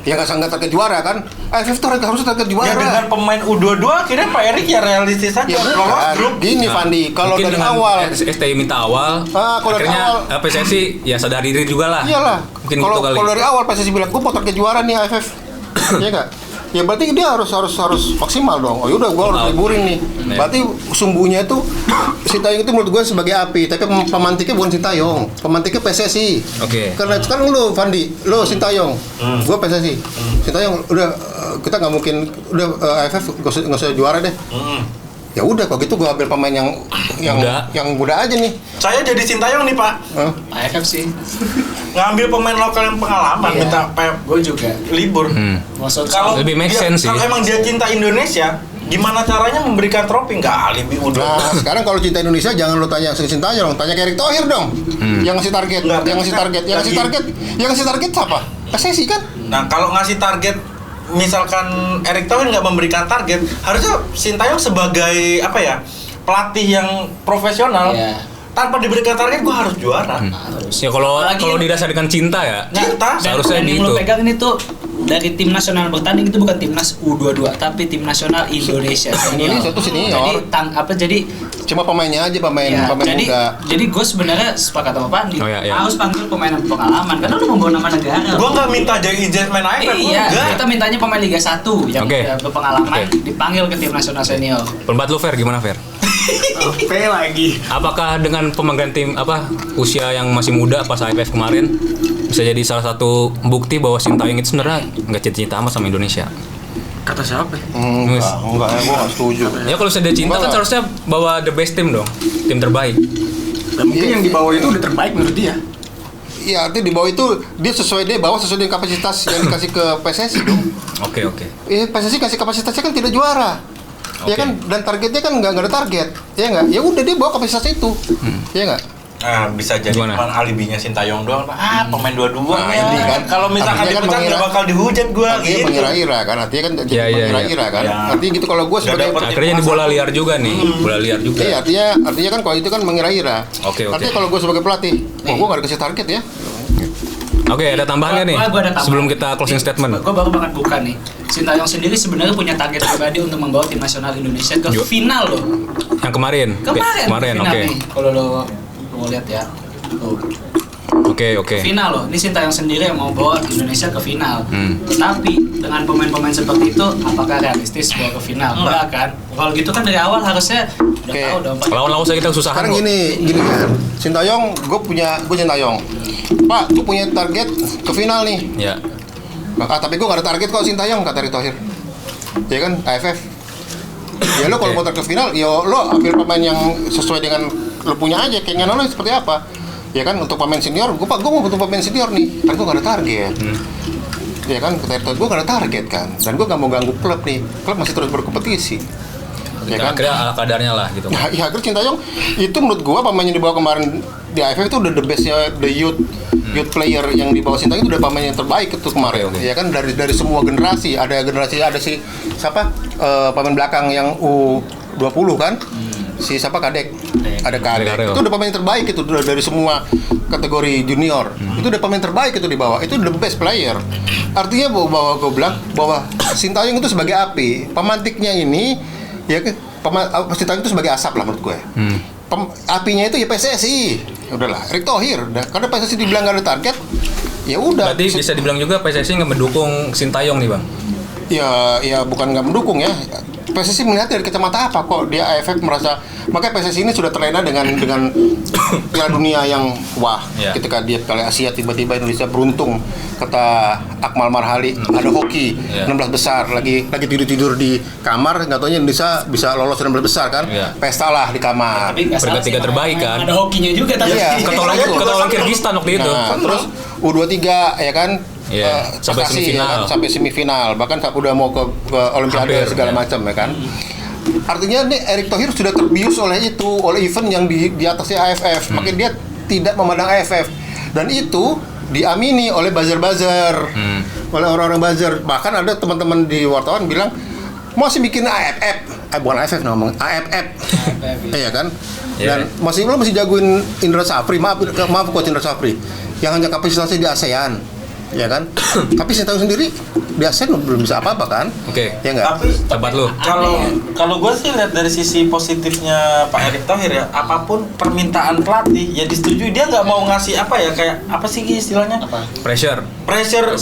Ya nggak target juara kan? AFF tuh harusnya target juara. Ya dengan pemain U22 akhirnya Pak Erik ya realistis saja. Ya grup. Gini Fandi, kalau dari awal STI minta awal, akhirnya PSSI ya sadar diri juga lah. Iyalah. Mungkin kalau gitu kali. Kalau dari awal PSSI bilang gue mau target juara nih AFF. Iya enggak? Ya berarti dia harus maksimal dong. Oh yaudah gue harus liburin nih. Berarti sumbunya itu Sintayong itu menurut gue sebagai api, tapi pemantiknya bukan Sintayong, pemantiknya PSSI. Karena sekarang lu Fandi, lu Sintayong, gue PSSI. Sintayong udah kita nggak mungkin AFF nggak usah juara deh. Ya udah kalau gitu gue ambil pemain yang muda aja nih. Saya jadi Sintayong nih Pak. AFF sih. Ngambil pemain lokal yang pengalaman, minta gue juga libur. Kalau lebih make sense sih. Kalau emang dia cinta Indonesia, gimana caranya memberikan trofi? Nggak alibi udah. Nah, sekarang kalau cinta Indonesia jangan lo tanya Sintayong, tanya ke Erick Thohir dong. Yang ngasih target, yang ngasih target siapa? PSSI kan? Nah, kalau ngasih target misalkan Erick Thohir nggak memberikan target, harusnya Sintayong sebagai pelatih yang profesional, tanpa diberikan target gue harus juara. Ya kalau didasar dengan cinta ya. Cinta. Seharusnya yang lo pegang ini tuh dari tim nasional bertanding itu bukan timnas U22 tapi tim nasional Indonesia. Indonesia itu senior. Jadi cuma pemainnya aja pemain muda. Jadi gue sebenarnya sepakat sama Pandi. Harus panggil pemain pengalaman karena lu membawa nama negara. Gue nggak minta jadi main AFF. Kita mintanya pemain Liga 1 yang berpengalaman dipanggil ke tim nasional senior. Pendapat lu Fer gimana Fer? Lagi. Apakah dengan pemanggilan tim usia yang masih muda pas AFF kemarin bisa jadi salah satu bukti bahwa Sintayong itu sebenarnya nggak cinta amat sama Indonesia? Kata siapa? Enggak, gue nggak setuju. Ya kalau sudah cinta kan seharusnya bawa the best team dong, tim terbaik. Dan mungkin yang di bawah itu udah terbaik menurut dia. Iya, artinya di bawah itu dia sesuai dengan kapasitas yang dikasih ke PSSI dong. Oke. PSSI kasih kapasitasnya kan tidak juara. Ya kan, dan targetnya kan nggak ada target, ya nggak? Ya udah dia bawa kapasitas itu, ya nggak? Nah, bisa jadi cuma alibinya Sintayong doang, Pak. Pemain dua-dua ini kan. Kalau misalkan dipecat nggak bakal dihujat gua gitu. Mengira-ira kan, artinya kan mengira-ira kan. Artinya gitu kalau gua sebagai akhirnya di bola liar juga nih, bola liar juga. Iya, artinya kan kalau itu kan mengira-ira. Oke. Artinya kalau gua sebagai pelatih, gua nggak dikasih target ya. Oke, ada tambahannya nih sebelum kita closing statement. Gue baru banget buka nih. Sintayong sendiri sebenarnya punya target pribadi untuk membawa tim nasional Indonesia ke final loh. Yang kemarin. Oke. Kalau lo mau lihat ya. Oke. Final loh. Ini Sintayong sendiri yang mau bawa Indonesia ke final. Tapi dengan pemain-pemain seperti itu, apakah realistis bawa ke final? Enggak kan? Kalau gitu kan dari awal harusnya Lawan-lawan saya kita kesusahan. Sekarang gini kan. Sintayong, gue Sintayong. Pak, gue punya target ke final nih. Ya. Tapi gue gak ada target kok Sintayong, kata Erick Thohir. Ya kan, AFF. Ya lo kalau mau target final, ya lo ambil pemain yang sesuai dengan lo punya aja. Keinginan lo seperti apa? Ya kan, untuk pemain senior, gue mau butuh pemain senior nih. Tapi gue gak ada target. Ya kan, kata Erick Thohir, gue gak ada target kan. Dan gue gak mau ganggu klub nih. Klub masih terus berkompetisi. Ya kan? Akhirnya ala kadarnya lah gitu. Ya akhirnya Sintayong itu menurut gua pemain yang dibawa kemarin di AFF itu udah the bestnya, the youth player yang dibawa Sintayong itu udah pemain yang terbaik itu kemarin. Okay. Ya kan dari semua generasi ada si siapa pemain belakang yang U20 kan. Si siapa Kadek. Ada Kadek. Itu udah pemain yang terbaik itu dari semua kategori junior. Itu udah pemain terbaik itu dibawa. Itu the best player. Artinya bahwa gua bilang bahwa Sintayong itu sebagai api, pemantiknya ini ya kan, Sintayong itu sebagai asap lah menurut gue. Apinya itu ya PSSI. Udahlah, Erick Thohir. Karena PSSI dibilang gak ada target, ya udah. Berarti bisa dibilang juga PSSI nggak mendukung Sintayong nih bang? Ya bukan nggak mendukung ya. PSSI melihat dari kacamata apa kok dia AFF merasa, makanya PSSI ini sudah terlena dengan Piala Dunia yang ketika dia Piala Asia tiba-tiba Indonesia beruntung, kata Akmal Marhali ada hoki 16 besar lagi tidur di kamar, nggak taunya Indonesia bisa lolos 16 besar kan, pesta lah di kamar. Peringkat 3 terbaik kan. Ada hokinya juga tapi ketolong Kyrgyzstan waktu itu. Terus U23 ya kan. Sampai semifinal. Ya kan? Sampai semifinal, bahkan udah mau ke Olimpiade segala macam ya kan. Artinya nih Erick Thohir sudah terbius oleh event yang di atasnya AFF. Makanya dia tidak memandang AFF, dan itu diamini oleh buzzer-buzzer, oleh orang-orang buzzer. Bahkan ada teman-teman di wartawan bilang masih bikin AFF, bukan AFF ngomong AFF, iya kan? Dan masih jagoin Indra Safri, maaf coach Indra Safri, yang hanya kapasitasnya di ASEAN. Ya kan? Tapi Sintayong sendiri di ASEAN belum bisa apa-apa kan? Oke. Ya enggak? Tapi tempat lu. Kalau gue sih lihat dari sisi positifnya Pak Erick Thohir ya, apapun permintaan pelatih ya disetujui. Dia nggak mau ngasih apa ya, kayak apa sih istilahnya? Pressure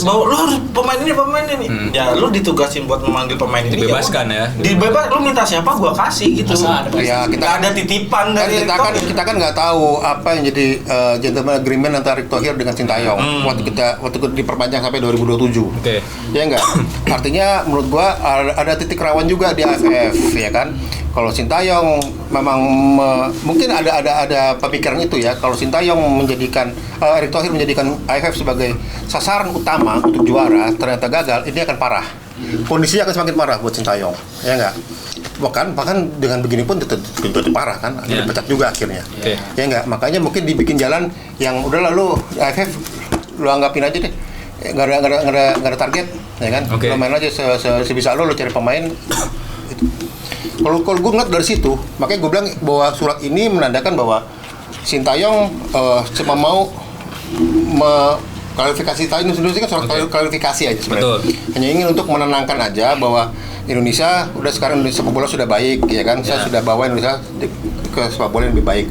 bahwa lu harus pemain ini. Ya lu ditugasin buat memanggil pemain ini. Dibebaskan ya. Dibebas, lu minta siapa gua kasih gitu. Ya, kita ada titipan dari kita kan nggak tahu apa yang jadi gentleman agreement antara Erick Thohir dengan Sintayong waktu diperpanjang sampai 2027. Oke. Ya enggak? Artinya menurut gua ada titik rawan juga di AFF ya kan. Kalau Sintayong memang mungkin ada pemikiran itu ya. Kalau Sintayong menjadikan Erick Thohir menjadikan AFF sebagai sasaran utama untuk juara, ternyata gagal, ini akan parah. Kondisinya akan semakin parah buat Sintayong. Ya enggak? Bahkan dengan begini pun tetap parah kan, dipecat juga akhirnya. Ya enggak? Makanya mungkin dibikin jalan yang udah lalu AFF lu anggapin aja deh. Nggak ada target, ya kan? Lo main aja sebisa lo cari pemain. Kalau gue ngeliat dari situ, makanya gue bilang bahwa surat ini menandakan bahwa Sintayong cuma mau klarifikasi tadi Indonesia kan surat klarifikasi aja sebenarnya. Hanya ingin untuk menenangkan aja bahwa Indonesia sekarang sepak bola sudah baik, ya kan? Saya sudah bawa Indonesia ke sepak bola yang lebih baik.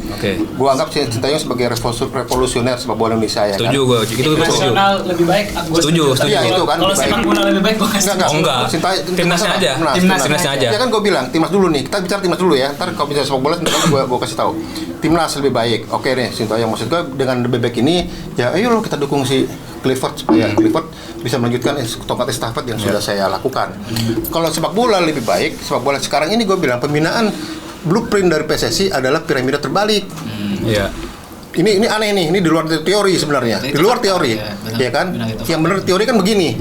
Gue anggap Sintayong sebagai revolusioner sepak bola Indonesia ya. Setuju gue. Itu nasional lebih baik. Setuju. Iya itu kan. Kalau sepak bola lebih baik enggak. Timnasnya aja. Timnasnya aja. Ya kan gue bilang timnas dulu nih. Kita bicara timnas dulu ya. Ntar kalau bicara sepak bola gue kasih tahu. Timnas lebih baik. Oke nih Sintayong, maksud gue dengan lebih baik ini ya ayo lo kita dukung si Clifford supaya Clifford bisa melanjutkan tongkat estafet yang sudah saya lakukan. Kalau sepak bola lebih baik, sepak bola sekarang ini gue bilang pembinaan blueprint dari PSSI adalah piramida terbalik. Ini aneh nih, ini di luar teori sebenarnya. Di luar teori, ya kan? Yang benar teori kan begini,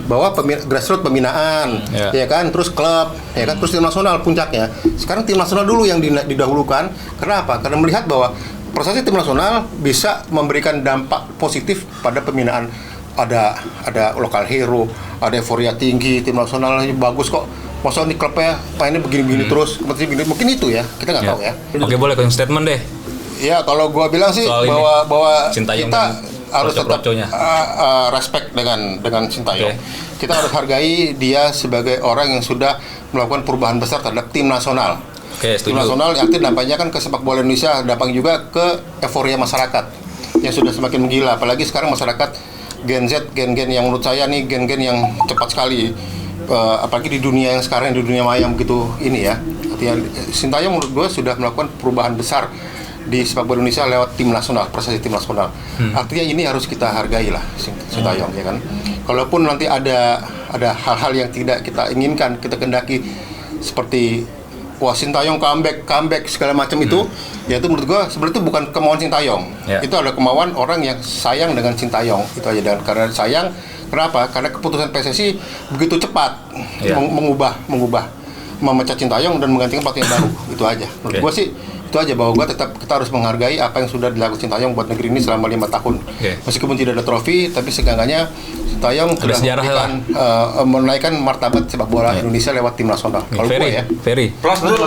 bahwa grassroots pembinaan, ya kan? Terus klub, ya kan? Terus tim nasional puncaknya. Sekarang tim nasional dulu yang didahulukan. Kenapa? Karena melihat bahwa proses tim nasional bisa memberikan dampak positif pada pembinaan. Ada lokal hero, ada euforia tinggi, tim nasional bagus kok. Masa nih klubnya mainnya begini-begini terus, mungkin itu ya, kita nggak tahu ya. Oke, boleh closing statement deh. Ya kalau gua bilang sih bahwa kita harus tetap respect dengan Sintayong. Kita harus hargai dia sebagai orang yang sudah melakukan perubahan besar terhadap tim nasional. Tim nasional artinya dampaknya kan ke sepak bola Indonesia, dampaknya juga ke euforia masyarakat yang sudah semakin menggila. Apalagi sekarang masyarakat Gen Z, gen-gen yang menurut saya nih gen-gen yang cepat sekali apalagi di dunia yang sekarang, di dunia maya yang begitu ini ya. Artinya Sintayong menurut gue sudah melakukan perubahan besar di sepak bola Indonesia lewat tim nasional, prestasi tim nasional. Artinya ini harus kita hargai lah Sintayong ya kan. Kalaupun nanti ada hal-hal yang tidak kita inginkan, kita kendaki seperti wah Sintayong comeback segala macam itu, ya itu menurut gua sebenarnya itu bukan kemauan Sintayong. Itu adalah kemauan orang yang sayang dengan Sintayong. Itu aja, dan karena sayang, kenapa? Karena keputusan PSSI begitu cepat mengubah memecat Sintayong dan menggantikan pelatih yang baru. Itu aja. Menurut gua sih itu aja, bahwa gua tetap kita harus menghargai apa yang sudah dilakukan Sintayong buat negeri ini selama 5 tahun. Meskipun tidak ada trofi, tapi seenggaknya Sintayong sudah menaikkan martabat sepak bola Indonesia lewat tim nasional. Kalau gua ya. Ferry. Plus dulu.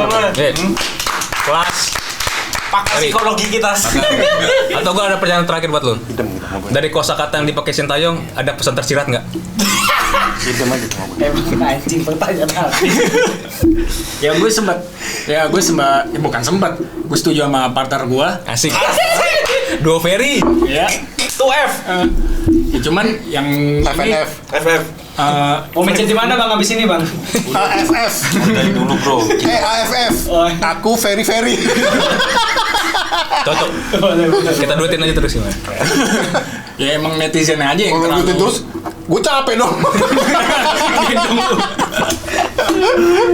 Plus. Pakar psikologi kita. Atau gua ada pertanyaan terakhir buat lu. Dari kosakata yang dipakai Sintayong, ada pesan tersirat nggak? Emang anjing pertanyaan habis. Gue setuju sama partner gue. Asik. Duo Ferry. Ya. 2F. Ya cuman yang FF. Mau mencet di mana bang abis ini bang? AFF. Dari dulu bro. AFF. Aku Ferry. Cocok. Kita duetin aja terus gimana? Ya emang netizen aja yang kalau terlalu. terus, gue capek dong.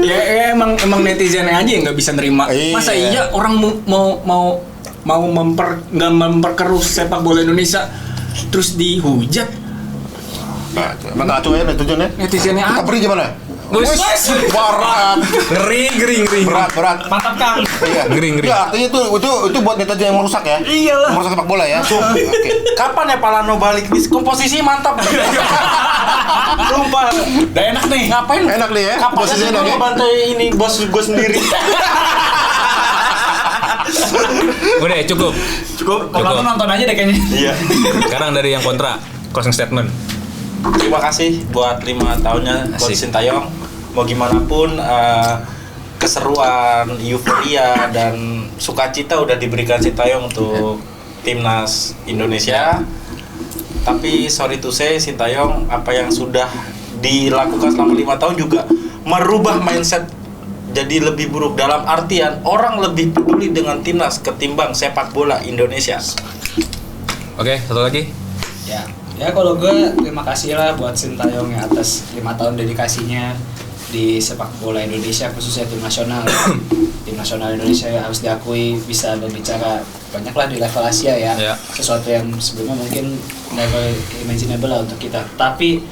Ya emang netizen aja yang nggak bisa nerima. Masa iya orang mau nggak memperkeruh sepak bola Indonesia terus dihujat? Emang ngaco ya netizennya? Netizennya kita beri gimana? Berat. Ngeri. Berat. Mantap Kang. Iya. Ngeri. Ya, artinya itu buat netizen yang merusak ya. Iyalah. Merusak sepak bola ya. Oke. Kapan ya Palano balik? Komposisi mantap. Sumpah. Udah enak nih. Ngapain? Enak nih ya. Kapan Posisinya sih enak ya. bantai ini bos gue sendiri? Udah cukup. Kalau nonton aja deh kayaknya. Iya. Sekarang dari yang kontra, closing statement. Terima kasih buat 5 tahunnya buat Sintayong. Mau gimana pun keseruan, euforia dan sukacita udah diberikan Sintayong untuk timnas Indonesia. Tapi sorry to say Sintayong apa yang sudah dilakukan selama 5 tahun juga merubah mindset jadi lebih buruk, dalam artian orang lebih peduli dengan timnas ketimbang sepak bola Indonesia. Oke, satu lagi. Ya kalau gue terima kasih lah buat Sintayong ya atas 5 tahun dedikasinya di sepak bola Indonesia, khususnya tim nasional. Tim nasional Indonesia ya harus diakui bisa berbicara banyak lah di level Asia ya. Sesuatu yang sebelumnya mungkin never imaginable lah untuk kita. Tapi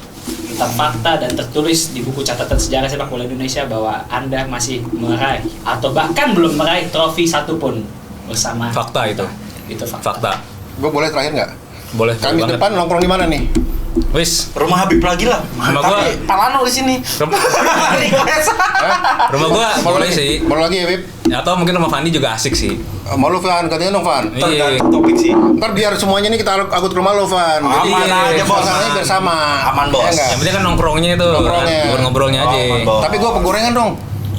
kita fakta dan tertulis di buku catatan sejarah sepak bola Indonesia bahwa Anda masih meraih atau bahkan belum meraih trofi satupun bersama. Fakta itu. Itu fakta. Gue boleh terakhir nggak? Boleh. Kami depan nongkrong di mana nih? Wis. Rumah Habib lagi lah. Rumah gua. Tapi Palano di sini. Rumah gua boleh sih. Mau lagi ya, Bib? Atau mungkin rumah Fandi juga asik sih. Mau lu Van, katanya dong Van. Tergantung topik sih. Ntar biar semuanya ini kita angkut ke rumah lo Van. Jadi aja bos. suasananya biar sama. Aman bos. Yang penting kan nongkrongnya itu. Ngobrol-ngobrolnya aja. Tapi gua pegorengan dong.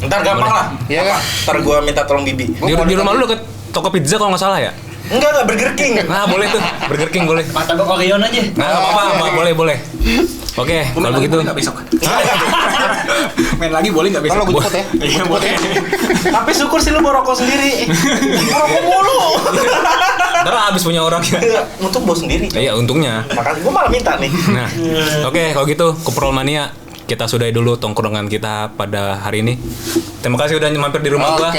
Ntar gampang lah. Iya kan? Ntar gua minta tolong Bibi. Di rumah lu deket toko pizza kalau nggak salah ya? Enggak Burger King. Nah boleh tuh, Burger King boleh. Mata gua Orion aja. Nah nggak apa-apa, boleh. Oke, kalau begitu. Nggak besok. Main lagi boleh nggak besok? Kalau gue ya. Iya boleh. Tapi syukur sih lu bawa rokok sendiri. Rokok mulu. Ntar habis punya orang ya. Untuk bawa sendiri. Iya untungnya. Makanya gua malah minta nih. Nah, oke kalau gitu Kuprol Mania kita sudahi dulu tongkrongan kita pada hari ini. Terima kasih udah mampir di rumah gua.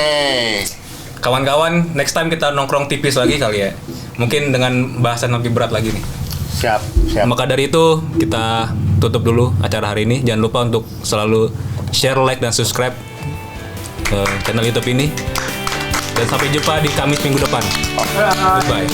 Kawan-kawan, next time kita nongkrong tipis lagi kali ya. Mungkin dengan bahasan lebih berat lagi nih. Siap. Maka dari itu kita tutup dulu acara hari ini. Jangan lupa untuk selalu share, like, dan subscribe channel YouTube ini. Dan sampai jumpa di Kamis minggu depan. Goodbye.